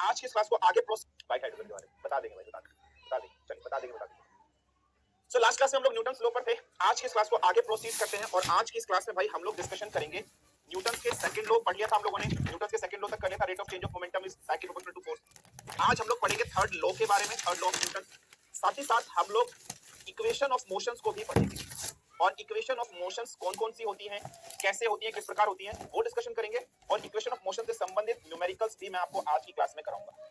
आज की इस क्लास को आगे बाइक हाइड्रोजन के बारे में बता देंगे भाई, बता देंगे, चलिए बता देंगे। सो लास्ट क्लास में हम लोग न्यूटन लॉ पर थे। आज की इस क्लास को आगे प्रोसीड करते हैं और आज की इस क्लास में भाई हम लोग डिस्कशन करेंगे न्यूटन के सेकंड लॉ। पढ़ लिया था हम लोगों ने, न्यूटन के सेकंड लॉ तक कर लिया था, rate of change of momentum is directly proportional to force. आज हम लोग पढ़ेंगे थर्ड लॉ के बारे में, थर्ड लॉ ऑफ न्यूटन। साथ ही साथ हम लोग इक्वेशन ऑफ मोशंस को भी पढ़ेंगे और इक्वेशन ऑफ मोशंस कौन कौन सी होती हैं, कैसे होती हैं, किस प्रकार होती हैं, वो डिस्कशन करेंगे। और इक्वेशन ऑफ मोशन से संबंधित न्यूमेरिकल्स भी मैं आपको आज की क्लास में कराऊंगा।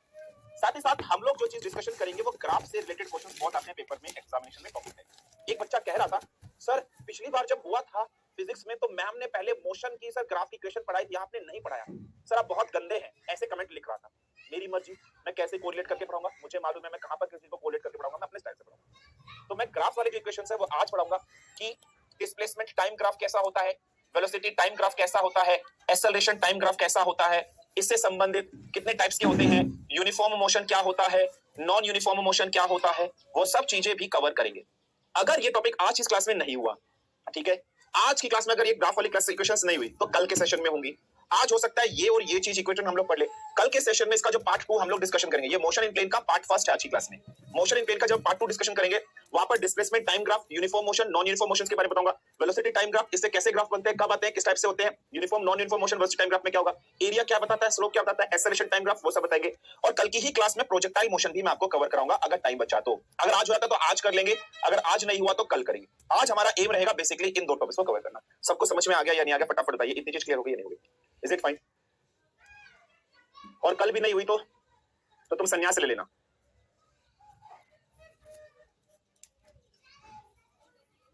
साथ ही साथ हम लोग जो चीज डिस्कशन करेंगे वो ग्राफ से रिलेटेड क्वेश्चंस बहुत आते हैं पेपर में, एग्जामिनेशन में टॉपिक है। एक बच्चा कह रहा था सर पिछली बार जब हुआ था फिजिक्स में तो मैम ने पहले मोशन की सर ग्राफ की इक्वेशन पढ़ाई थी, आपने नहीं पढ़ाया सर, आप बहुत गंदे हैं, ऐसे कमेंट लिख रहा था। मेरी मर्जी, मैं कैसे कोरिलेट करके पढ़ाऊंगा, मुझे मालूम है मैं कहां पर किसी को कोरिलेट करके पढ़ाऊंगा, मैं अपने स्टाइल से पढ़ाऊंगा। तो मैं ग्राफ वाले जो इक्वेशंस है वो आज पढ़ाऊंगा कि डिस्प्लेसमेंट टाइम ग्राफ कैसा होता है, वेलोसिटी टाइम ग्राफ कैसा होता है, एक्सेलरेशन टाइम ग्राफ कैसा होता है, इससे संबंधित कितने टाइप्स के होते हैं, यूनिफॉर्म मोशन क्या होता है, नॉन यूनिफॉर्म मोशन क्या होता है, वो सब चीजें भी कवर करेंगे। अगर ये टॉपिक आज इस क्लास में नहीं हुआ, ठीक है, आज की क्लास में अगर ये ग्राफ वाली क्लास इक्वेशंस नहीं हुई तो कल के सेशन में होंगी। आज हो सकता है ये और ये चीज इक्वेशन हम लोग पढ़ ले, कल के सेशन में इसका जो पार्ट 2 हम लोग डिस्कशन करेंगे, ये मोशन इन प्लेन का पार्ट फर्स्ट है आज की क्लास में। मोशन इन प्लेन का जब पार्ट 2 डिस्कशन करेंगे वहां पर displacement time graph, uniform motion, non uniform motion के बारे में बताऊंगा, वेलोसिटी टाइम ग्राफ, इससे कैसे ग्राफ बनते हैं, कब आते हैं, किस टाइप से होते हैं, uniform non uniform motion velocity time graph में क्या होगा, एरिया क्या बताता है, स्लोप क्या बताता है, एक्सेलरेशन टाइम ग्राफ, वो सब बताएंगे। और कल की ही क्लास में प्रोजेक्टाइल मोशन भी मैं आपको कवर कराऊंगा अगर टाइम बचा तो। अगर आज हुआ था तो आज कर लेंगे, अगर आज नहीं हुआ तो कल करेंगे। आज हमारा एम रहेगा बेसिकली इन दो टॉपिक्स को कवर करना। सबको समझ में आ गया या नहीं आ गया, फटाफट बताइए, इतनी चीज क्लियर हो गई या नहीं हो गई? Is it fine? और कल भी नहीं हुई तो तुम संन्यास ले लेना।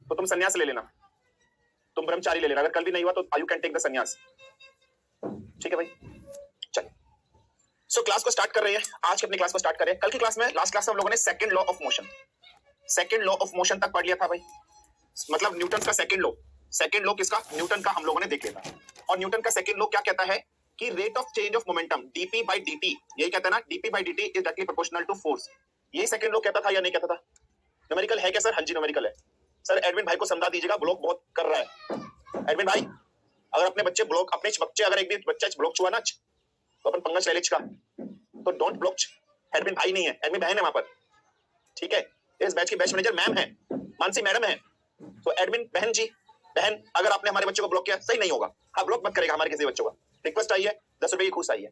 तो तुम संन्यास ले लेना, तुम ब्रह्मचारी ले लेना। अगर कल भी नहीं हुआ तो यू कैन टेक द संन्यास। ठीक है भाई, चलिए। सो क्लास को स्टार्ट कर रहे हैं, आज की अपनी क्लास को स्टार्ट कर रहे हैं। कल की क्लास में, लास्ट क्लास में हम लोगों ने second law of motion, second law of motion तक पढ़ लिया था भाई, मतलब न्यूटन का सेकंड लॉ। सेकंड लॉ किसका? न्यूटन का हम लोगों ने देख लिया था। और न्यूटन का सेकंड लॉ क्या कहता है कि rate of change of momentum dp by dt, यही कहता है ना, dp by dt is directly proportional to force. यही सेकंड लॉ कहता था या नहीं कहता था? न्यूमेरिकल है क्या सर? हाँ जी न्यूमेरिकल है सर। एडमिन भाई को समझा दीजिएगा, ब्लॉक बहुत कर रहा है एडमिन भाई। अगर अपने बच्चे ब्लॉक, अपने बच्चे अगर एक भी बच्चा ब्लॉक छुआ ना तो अपन पंगा चैलेंज का, तो डोंट ब्लॉक। एडमिन भाई नहीं है, एडमिन बहन है वहां पर, ठीक है। इस बैच की बैच मैनेजर मैम है, मानसी मैडम है। तो एडमिन बहन जी, बहन अगर आपने हमारे बच्चों को ब्लॉक किया सही नहीं होगा, हाँ ब्लॉक मत करेगा हमारे किसी बच्चों का। रिक्वेस्ट आई है, 10 रुपए की खुश आई है।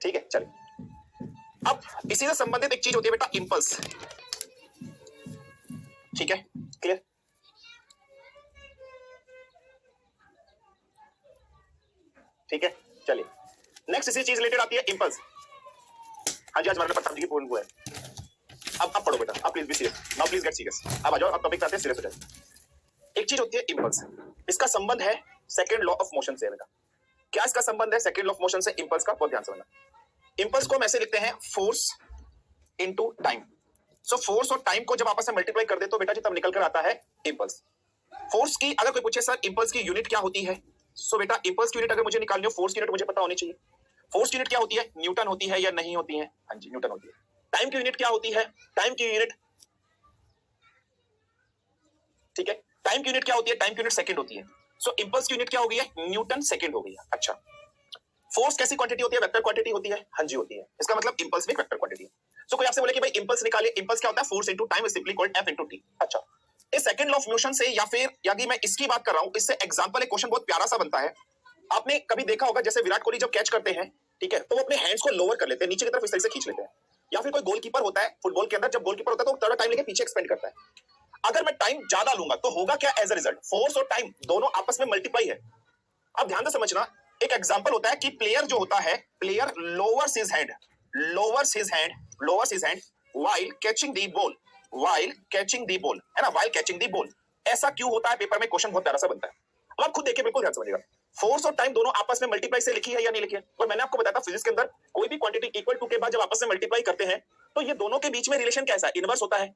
ठीक है, चलिए। अब इसी से संबंधित एक चीज होती है बेटा, इंपल्स। ठीक है, क्लियर? ठीक है, चलिए। नेक्स्ट इसी चीज रिलेटेड आती है इंपल्स। हाँ जी, आज हमारे प्रताप जी की पूर्ण वो है। अब पढ़ो बेटा, अब please be serious, now please get serious. अब आ जाओ, अब टॉपिक आते हैं, सीरियस हो जाए। एक चीज होती है इंपल्स, इसका संबंध है सेकंड लॉ ऑफ मोशन से बेटा। क्या इसका संबंध है सेकंड लॉ ऑफ मोशन से इंपल्स का? बहुत ध्यान से समझना। इंपल्स को हम ऐसे लिखते हैं, force into time. So force और टाइम को जब आपस में मल्टीप्लाई कर दे तो बेटा जी तब निकल कर आता है इंपल्स। फोर्स की अगर कोई पूछे सर इंपल्स की यूनिट क्या होती है, सो बेटा इंपल्स की यूनिट अगर मुझे निकालनी हो, फोर्स की यूनिट मुझे पता होनी चाहिए। फोर्स की यूनिट क्या होती है? न्यूटन होती है या नहीं होती है? हाँ जी न्यूटन होती है। टाइम की यूनिट क्या होती है? टाइम की यूनिट, ठीक है, टाइम की यूनिट क्या होती है? टाइम की यूनिट सेकंड होती है। सो इंपल्स की यूनिट क्या हो गई है? न्यूटन सेकंड हो गई है। अच्छा, फोर्स कैसी क्वांटिटी होती है? वेक्टर क्वांटिटी होती है। हाँ जी होती है। इसका मतलब इंपल्स भी वेक्टर क्वांटिटी है। सो कोई आपसे बोले कि भाई इंपल्स निकालिए, इंपल्स क्या होता है? Force into time is simply called F into T. अच्छा, इस सेकंड लॉ ऑफ मोशन से, या फिर यदि मैं इसकी बात कर रहा हूं, इससे एग्जांपल एक क्वेश्चन बहुत प्यारा सा बनता है। आपने कभी देखा होगा जैसे विराट कोहली जब कैच करते हैं, ठीक है, तो वो अपने हैंड्स को लोअर कर लेते हैं, नीचे की तरफ इस तरह से खींच लेते हैं। या फिर कोई गोलकीपर होता है फुटबॉल के अंदर, जब गोलकीपर होता है तो थोड़ा टाइम लेके पीछे एक्सपेंड करता है। अगर मैं टाइम ज्यादा लूंगा तो होगा क्या एज अ रिजल्ट? फोर्स और टाइम दोनों आपस में मल्टीप्लाई है। अब ध्यान से समझना, एक एग्जांपल होता है कि प्लेयर जो होता है, player lowers his hand, lowers his hand, lowers his hand while catching the ball, while catching the ball, है ना, व्हाइल कैचिंग द बॉल। ऐसा क्यों होता है? पेपर में क्वेश्चन बहुत प्यारा सा बनता है। अब आप खुद देखिए, बिल्कुल ध्यान समझिएगा। फोर्स और टाइम दोनों आपस में मल्टीप्लाई से लिखी है या नहीं लिखी है? और मैंने आपको बताया था फिजिक्स के अंदर कोई भी क्वांटिटी इक्वल टू के बाद जब आपस में मल्टीप्लाई करते हैं तो ये दोनों के बीच में रिलेशन कैसा है? इनवर्स होता है।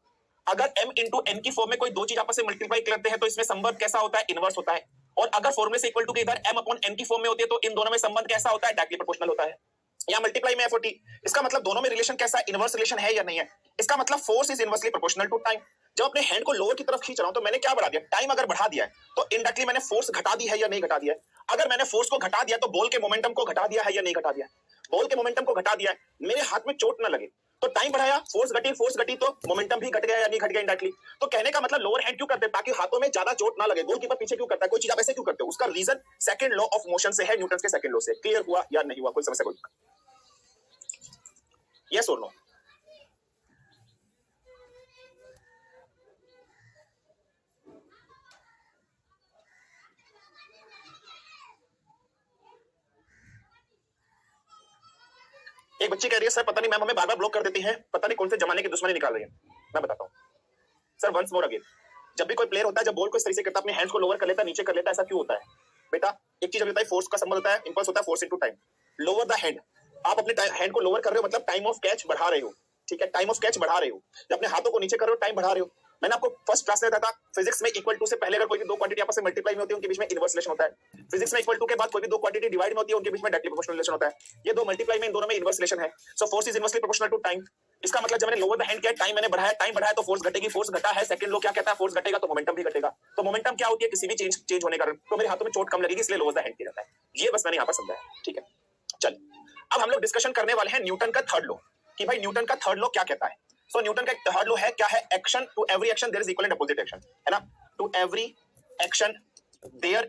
अगर m इंटू n की फॉर्म में कोई दो चीज आपस में मल्टीप्लाई करते हैं तो इसमें संबंध कैसा होता है? इनवर्स होता है। और अगर फॉर्मूले से इक्वल टू के इधर m अपॉन n की फॉर्म में होती है तो इन दोनों में संबंध कैसा होता है? डायरेक्टली प्रोपोर्शनल होता है। या मल्टीप्लाई में f और t, इसका मतलब दोनों में रिलेशन कैसा है? इनवर्स रिलेशन है या नहीं है? इसका मतलब force is inversely proportional to time. जब अपने हैंड को लोअर की तरफ खींच रहा हूं तो मैंने क्या बढ़ा दिया, टाइम अगर बढ़ा दिया है तो इनडायरेक्टली मैंने फोर्स घटा दी है या नहीं घटा दिया है। अगर मैंने फोर्स को घटा दिया तो बॉल के मोमेंटम को घटा दिया है या नहीं घटा दिया, बॉल के मोमेंटम को घटा दिया है, मेरे हाथ में चोट ना लगे तो टाइम बढ़ाया, फोर्स घटी तो मोमेंटम भी घट गया या नहीं घट गया इनडायरेक्टली। तो कहने का मतलब लोअर हैंड क्यों करते हैं, ताकि हाथों में ज्यादा चोट ना लगे। गोलकीपर पीछे क्यों करता है, कोई चीज आप ऐसे क्यों करते हो, उसका reason second law of motion से है, न्यूटन के सेकंड लॉ से। क्लियर हुआ या नहीं हुआ, कोई समस्या कोई? यस और नो? एक बच्ची कह रही है सर पता नहीं मैम हमें बार बार ब्लॉक कर देती है, पता नहीं कौन से जमाने की दुश्मनी निकाल रही है। मैं बताता हूँ सर वंस मोर अगेन, जब भी कोई प्लेयर होता है, जब बॉल को इस तरीके से करता है, अपने हैंड्स को लोअर कर लेता है, नीचे कर लेता है, ऐसा क्यों होता है बेटा? एक चीज होता है फोर्स का संबंध होता है, इंपल्स होता है, force into time. Lower the hand, आप अपने हैंड को लोअर कर रहे हो मतलब टाइम ऑफ कैच बढ़ा रहे हो, ठीक है, टाइम ऑफ कैच बढ़ा रहे हो। जब अपने हाथों को नीचे कर रहे हो टाइम बढ़ा रहे हो। मैंने आपको फर्स्ट क्लास में बताया था फिजिक्स में इक्वल टू से पहले अगर कोई भी दो क्वांटिटी आपस में मल्टीप्लाई में होती है उनके बीच में इनवर्स रिलेशन होता है। फिजिक्स में इक्वल टू के बाद कोई भी दो क्वांटिटी डिवाइड में होती है उनके बीच में डायरेक्टली प्रोपोर्शनल रिलेशन होता है। ये दो मल्टीप्लाई में इन दोनों में इनवर्स रिलेशन है। So force is inversely proportional to time. इसका मतलब जब मैंने लोअर द हैंड किया, टाइम मैंने बढ़ाया, टाइम बढ़ाया तो फोर्स घटेगी, फोर्स घटा है, सेकंड लॉ क्या कहता है, फोर्स घटेगा तो मोमेंटम भी घटेगा। तो मोमेंटम क्या होती है, किसी भी चेंज होने का, तो मेरे हाथों में चोट कम लगेगी, इसलिए लोअर द हैंड किया जाता है। ये बस मैंने यहाँ पर समझाया, ठीक है। चल अब हम लोग डिस्कशन करने वाले हैं न्यूटन का थर्ड लॉ, कि भाई न्यूटन का थर्ड लॉ क्या कहता है। सो न्यूटन का थर्ड लॉ है क्या है, action to every action there is equal and opposite action, है ना। To every action there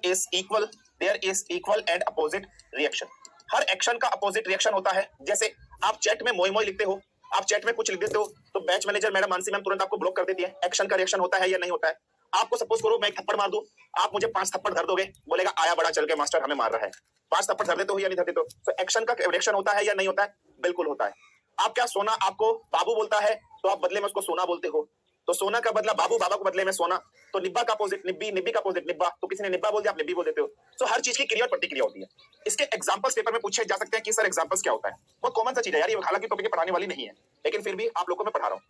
is equal and opposite reaction. हर एक्शन का अपोजिट रिएक्शन होता है। जैसे आप चैट में मोई मोई लिखते हो, आप चैट में कुछ लिख देते हो तो batch manager madam Mansi ma'am तुरंत आपको ब्लॉक कर देती है। एक्शन का रिएक्शन होता है या नहीं होता है? आपको सपोज करो मैं एक थप्पड़ मार दूं, आप मुझे 5 थप्पड़ धर दोगे, बोलेगा आया बड़ा चल के मास्टर हमें मार रहा है। 5 थप्पड़ धर देते हो या नहीं धर देते हो? तो एक्शन का रिएक्शन होता है या नहीं होता है? बिल्कुल होता है। आप क्या, सोना आपको बाबू बोलता है तो आप बदले में उसको सोना बोलते हो, तो सोना का बदला बाबू, बाबा को बदले में सोना। तो निब्बा का अपोजिट निब्बी, निब्बी का अपोजिट निब्बा, तो किसी ने निब्बा बोल दिया आप निब्बी बोल देते हो। सो हर चीज की क्रिया और प्रतिक्रिया होती है। इसके एग्जांपल्स पेपर में पूछे जा सकते हैं कि सर एग्जांपल्स क्या होता है। बहुत कॉमन सा चीज है यार, ये हालांकि टॉपिक पढ़ाने वाली नहीं है, लेकिन फिर भी आप लोगों को मैं पढ़ा रहा हूँ।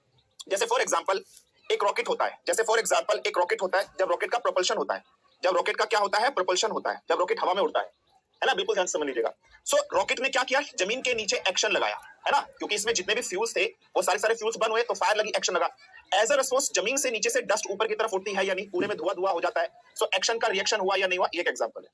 जैसे फॉर एग्जाम्पल एक रॉकेट होता है, जब रॉकेट का प्रोपल्शन होता है, जब रॉकेट का क्या होता है, प्रोपल्शन होता है, जब रॉकेट हवा में उड़ता है ना, बिल्कुल ध्यान से समझ लीजिएगा। सो रॉकेट ने क्या किया, जमीन के नीचे एक्शन लगाया, है ना, क्योंकि इसमें जितने भी फ्यूल्स थे वो सारे फ्यूल्स बर्न हुए तो फायर लगी, एक्शन लगा। एज अ रिस्पॉन्स जमीन से नीचे से डस्ट ऊपर की तरफ उड़ती है, यानी पूरे में धुआं हो जाता है। सो एक्शन का रिएक्शन हुआ या नहीं हुआ, ये एक एग्जांपल है।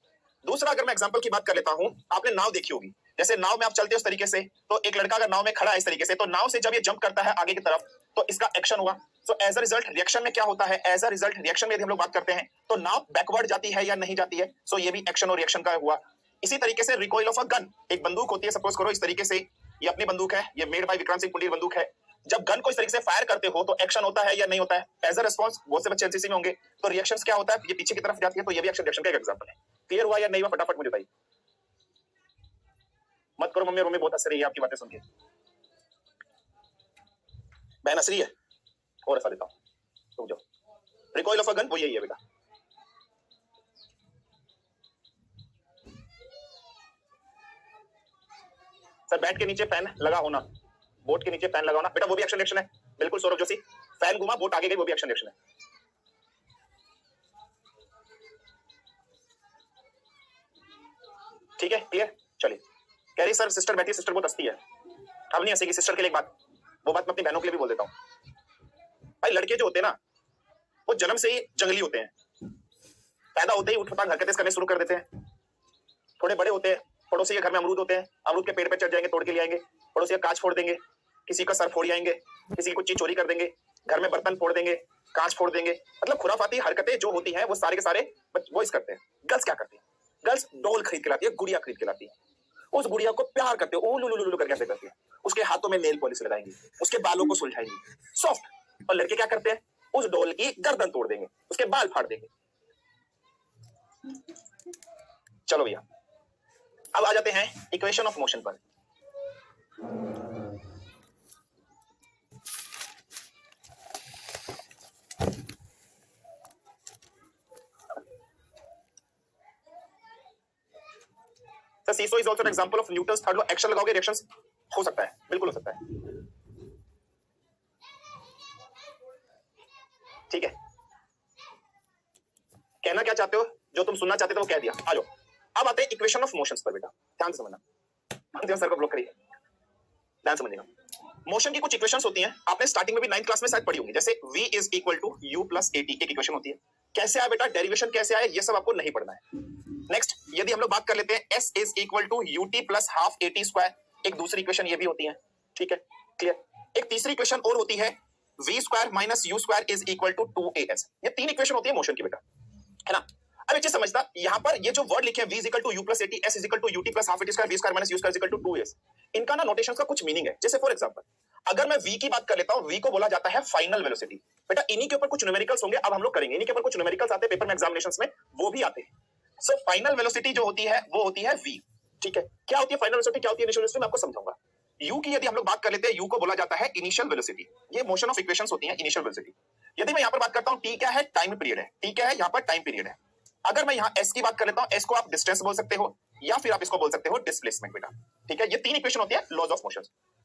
दूसरा अगर मैं एग्जांपल की बात कर लेता हूं, आपने नाव देखी होगी, जैसे नाव में आप चलते हो इस तरीके से, तो एक लड़का अगर नाव में खड़ा है इस तरीके से, तो नाव से जब ये जंप करता है आगे की तरफ तो इसका एक्शन हुआ। So as a result reaction में क्या होता है, एज अ रिजल्ट रिएक्शन में यदि हम लोग बात करते हैं तो नाव बैकवर्ड जाती है या नहीं जाती है। सो ये भी एक्शन और रिएक्शन का हुआ। इसी तरीके से रिकॉइल ऑफ अ गन, एक बंदूक होती है, सपोज करो इस तरीके से, ये अपनी बंदूक है, ये मेड बाय विक्रांत सिंह पुंडीर बंदूक है। जब गन को इस तरीके से फायर करते हो तो एक्शन होता है या नहीं होता है, एज अ रिस्पांस। बहुत से बच्चे एनसीसी में होंगे, तो रिएक्शंस क्या होता है, ये पीछे की तरफ जाती है, तो ये भी एक्शन रिएक्शन का एक एग्जांपल है। क्लियर हुआ या नहीं हुआ, फटाफट मुझे बताइए। मत करो मम्मी, मम्मी बहुत हंस रही है आपकी बातें सुन के। बहन हंस रही है, और हंसा देता हूं, रुक जाओ। रिकॉइल ऑफ अ गन वो यही है बेटा। सर बैट के नीचे फैन लगा होना, बोट के नीचे फैन लगा होना, बेटा वो भी एक्शन रिएक्शन है। बिल्कुल सौरभ जोशी, फैन घुमा बोट आगे गई, वो भी एक्शन रिएक्शन है। ठीक है, क्लियर। चलिए, कह रही सर सिस्टर बैठी, सिस्टर बहुत हंसती है। अब नहीं हंसेगी सिस्टर के लिए एक बात, वो बात मैं अपनी बहनों के लिए भी बोल देता हूँ। भाई लड़के जो होते हैं ना, वो जन्म से ही जंगली होते हैं, पैदा होते ही उठपटांग हरकतें करने शुरू कर देते हैं। थोड़े बड़े होते हैं, पड़ोसी के घर में अमरूद होते हैं, अमरूद के पेड़ पे चढ़ जाएंगे, तोड़ के ले आएंगे, पड़ोसी का कांच फोड़ देंगे, किसी का सर फोड़ आएंगे, किसी की कुछ चीज चोरी कर देंगे, घर में बर्तन फोड़ देंगे, कांच फोड़ देंगे। मतलब खुराफाती हरकतें जो होती हैं वो सारे के सारे बॉयज करते हैं। गर्ल्स क्या करती हैं, गर्ल्स डॉल खरीद के लाती है, गुड़िया खरीद के लाती है, उस गुड़िया को प्यार करते हो, लुलु लुलु करके ऐसे करती है, उसके हाथों में नेल पॉलिश लगाएंगी, उसके बालों को सुलझाएंगी, सॉफ्ट। और लड़के क्या करते हैं, उस डॉल की गर्दन तोड़ देंगे, उसके बाल फाड़ देंगे। चलो भैया, अब आ जाते हैं इक्वेशन ऑफ मोशन पर। Sir seesaw is also an example of Newton's third law. Action लगाओगे रिएक्शंस हो सकता है, बिल्कुल हो सकता है, ठीक है। कहना क्या चाहते हो, जो तुम सुनना चाहते थे वो कह दिया। आ जाओ, अब आते हैं इक्वेशन ऑफ मोशंस पर बेटा, ध्यान से समझना। ध्यान सर को ब्लॉक करिए, ध्यान समझिएगा। मोशन की कुछ इक्वेशंस होती हैं, आपने स्टार्टिंग में भी 9th क्लास में शायद पढ़ी होंगी, जैसे v is equal to u plus at एक इक्वेशन होती है। कैसे आया बेटा, डेरिवेशन कैसे आया, ये सब आपको नहीं पढ़ना है। नेक्स्ट यदि हम लोग बात कर लेते हैं s is equal to ut plus half at square, एक दूसरी इक्वेशन ये भी होती है, ठीक है, क्लियर। एक तीसरी इक्वेशन और होती है v square minus u square is equal to 2as। ये तीन इक्वेशन होती है मोशन की बेटा, है ना। अब एक चीज समझता, यहाँ पर ये जो वर्ड लिखे हैं v is equal to u plus at, s is equal to ut plus half at square, v square minus u square is equal to 2as, इनका ना नोटेशन का कुछ मीनिंग है। जैसे फॉर एग्जांपल अगर मैं v की बात कर लेता हूं, v को बोला जाता है फाइनल वेलोसिटी। बेटा इन्हीं के ऊपर कुछ न्यूमेरिकल्स होंगे, अब हम लोग करेंगे, इन्हीं के ऊपर कुछ न्यूमेरिकल्स आते हैं पेपर में, एग्जामिनेशंस में वो भी आते हैं। सो फाइनल वेलोसिटी जो होती है वो होती है v, ठीक है। क्या होती है फाइनल वेलोसिटी, क्या होती है इनिशियल वेलोसिटी, मैं आपको समझाऊंगा। u की यदि हम लोग बात कर लेते हैं, u को बोला जाता है इनिशियल वेलोसिटी। ये मोशन ऑफ इक्वेशंस होती हैं इनिशियल वेलोसिटी। यदि मैं यहाँ पर बात करता हूँ, t क्या है, टाइम पीरियड है, t क्या है, यहाँ पर टाइम पीरियड है। अगर मैं यहाँ s की बात कर लेता हूँ, s को आप डिस्टेंस बोल सकते हो या फिर आप इसको बोल सकते हो डिस्प्लेसमेंट बेटा, ठीक है। ये तीन इक्वेशन होती है laws of motion.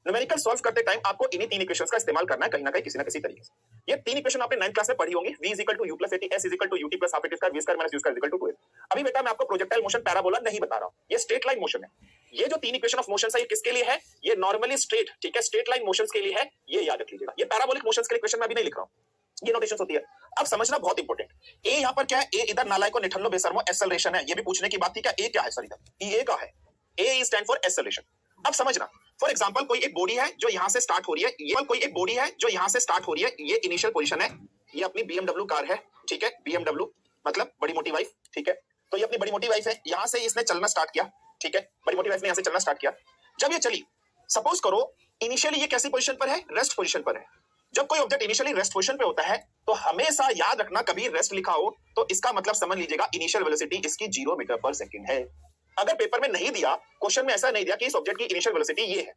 Numerical solve करते टाइम आपको इन्हीं तीन इक्वेशंस का इस्तेमाल करना है कहीं ना कहीं, किसी ना किसी तरीके से। ये तीन इक्वेशन आपने 9th क्लास में पढ़ी होंगी, v is equal to u plus at, s is equal to ut plus half at square, v square minus u square is equal to 2a। अभी बेटा मैं आपको प्रोजेक्टाइल मोशन पैराबोला नहीं बता रहा हूं, ये स्ट्रेट लाइन मोशन है। ये जो तीन इक्वेशन ऑफ मोशन है ये किसके लिए है, ये नॉर्मली स्ट्रेट, ठीक है, स्ट्रेट लाइन मोशंस के लिए है, ये याद रख लीजिएगा। ये पैराबोलिक मोशंस के लिए इक्वेशन मैं अभी नहीं लिख रहा हूं, ये नोटेशंस होती है। अब समझना बहुत इंपॉर्टेंट, ए यहाँ पर क्या है, ए इधर नालायक को निठल्लो बेशर्मो एक्सेलरेशन है, ये भी पूछने की बात थी क्या, ए क्या है सर इधर, ए का है, ए स्टैंड फॉर एक्सेलरेशन। अब समझना, फॉर एग्जांपल कोई एक बॉडी है जो यहां से स्टार्ट हो रही है, ये कोई एक बॉडी है जो यहां से स्टार्ट हो रही है, ये इनिशियल पोजीशन है, ये अपनी BMW कार है, ठीक है, BMW मतलब बड़ी मोटी वाइफ, ठीक है। तो ये अपनी बड़ी मोटी वाइफ है, यहां से इसने चलना स्टार्ट किया, ठीक है, बड़ी मोटी वाइफ ने यहां से चलना स्टार्ट किया। जब ये चली, सपोज करो इनिशियली ये कैसी पोजीशन पर है, रेस्ट पोजीशन पर है। जब कोई ऑब्जेक्ट इनिशियली रेस्ट पोजीशन पे होता है तो हमेशा याद रखना, कभी रेस्ट लिखा हो तो इसका मतलब समझ लीजिएगा इनिशियल वेलोसिटी इसकी 0 मीटर पर सेकंड है। अगर पेपर में नहीं दिया, क्वेश्चन में ऐसा नहीं दिया कि इस ऑब्जेक्ट की इनिशियल वेलोसिटी ये है,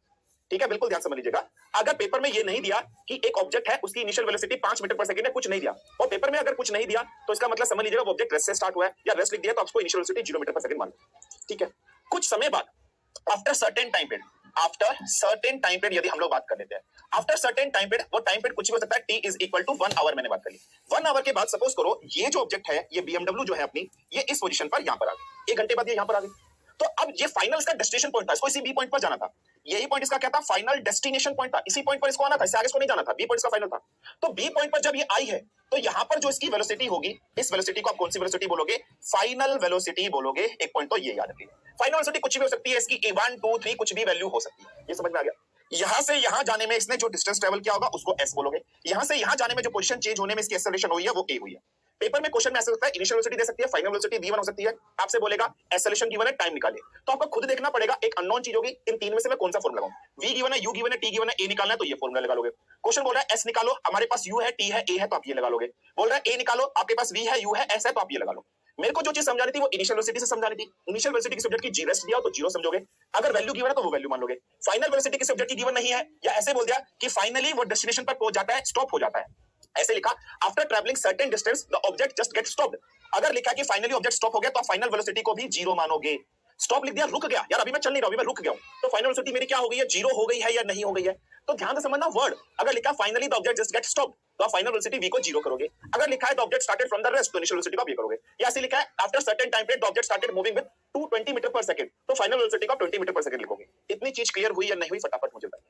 ठीक है, बिल्कुल ध्यान समझ लीजिएगा। अगर पेपर में ये नहीं दिया कि एक ऑब्जेक्ट है उसकी इनिशियल वेलोसिटी 5 मीटर पर सेकंड है, कुछ नहीं दिया, और पेपर में अगर कुछ नहीं दिया तो इसका मतलब समझ लीजिएगा वो ऑब्जेक्ट रेस्ट से स्टार्ट हुआ है या रेस्ट लिख दिया तो आपको इनिशियल वेलोसिटी 0 मीटर पर सेकंड मान लो, ठीक है। कुछ समय बाद, after certain time period, after certain time period यदि हम लोग बात कर लेते हैं, आफ्टर सर्टेन टाइम पीरियड, वो टाइम पीरियड कुछ भी हो सकता है, t is equal to 1 hour, मैंने बात कर ली। 1 आवर के बाद सपोज करो ये जो ऑब्जेक्ट है, ये BMW जो है अपनी, ये इस पोजीशन पर यहां पर आ गई, 1 घंटे बाद ये यहां पर आ गई। तो अब ये फाइनल इसका डेस्टिनेशन पॉइंट था, इसको इसी बी पॉइंट पर जाना था, यही पॉइंट इसका क्या था, फाइनल डेस्टिनेशन पॉइंट था, इसी पॉइंट पर इसको आना था, इससे आगे इसको नहीं जाना था, बी पॉइंट इसका फाइनल था। तो बी पॉइंट पर जब ये आई है तो यहां पर जो इसकी वेलोसिटी होगी, इस वेलोसिटी को आप कौन सी वेलोसिटी बोलोगे, फाइनल वेलोसिटी बोलोगे। एक पॉइंट तो ये याद रखिए, फाइनल वेलोसिटी कुछ भी हो सकती है, इसकी 1 2 3 कुछ भी वैल्यू हो सकती है, ये समझ में आ गया। यहां से यहां जाने में इसने जो डिस्टेंस ट्रेवल किया होगा उसको s बोलोगे, यहां से यहां जाने में जो पोजीशन चेंज होने में इसकी एक्सेलरेशन हुई है वो a हुई है। पेपर में क्वेश्चन में ऐसा होता है, इनिशियल वेलोसिटी दे सकती है, फाइनल वेलोसिटी v1 हो सकती है, आपसे बोलेगा एक्सेलरेशन गिवन है, टाइम निकालिए। तो आपको खुद देखना पड़ेगा, एक अननोन चीज होगी, इन तीन में से मैं कौन सा फॉर्मूला लगाऊं, v गिवन है, u गिवन है, t गिवन है, a निकालना है तो ये फॉर्मूला लगा लोगे। क्वेश्चन बोल रहा है s निकालो, हमारे पास u है, t है, a है तो आप ये लगा लोगे। बोल रहा है a निकालो, आपके पास v है, u है, s है तो आप ये लगा लो। मेरे को जो चीज समझानी थी वो इनिशियल वेलोसिटी से समझानी थी। इनिशियल वेलोसिटी किसी ऑब्जेक्ट की जी रेस्ट दिया तो जीरो समझोगे, अगर वैल्यू गिवन है तो वो वैल्यू मान लोगे। फाइनल वेलोसिटी किसी ऑब्जेक्ट की गिवन नहीं है, या ऐसे बोल दिया कि फाइनली वो डेस्टिनेशन पर पहुंच जाता है, स्टॉप हो जाता है, ऐसे लिखा after travelling certain distance the object just get stopped. अगर लिखा कि फाइनली ऑब्जेक्ट स्टॉप हो गया तो फाइनल वेलोसिटी को भी जीरो मानोगे। स्टॉप लिख दिया, रुक गया, यार अभी मैं चल नहीं रहा, अभी मैं रुक गया हूं, तो फाइनल वेलोसिटी मेरी क्या हो गई है, जीरो हो गई है या नहीं हो गई है। तो ध्यान से समझना वर्ड, अगर लिखा finally the object just get stopped तो आप फाइनल वेलोसिटी v को जीरो करोगे। अगर लिखा है the object started from the rest तो इनिशियल वेलोसिटी को आप ये करोगे। या ऐसे लिखा है after certain time period the object started moving with 220 meter पर सेकंड तो फाइनल वेलोसिटी को आप 20 मीटर पर सेकंड लिखोगे। इतनी चीज क्लियर हुई या नहीं हुई, फटाफट मुझे बताइए।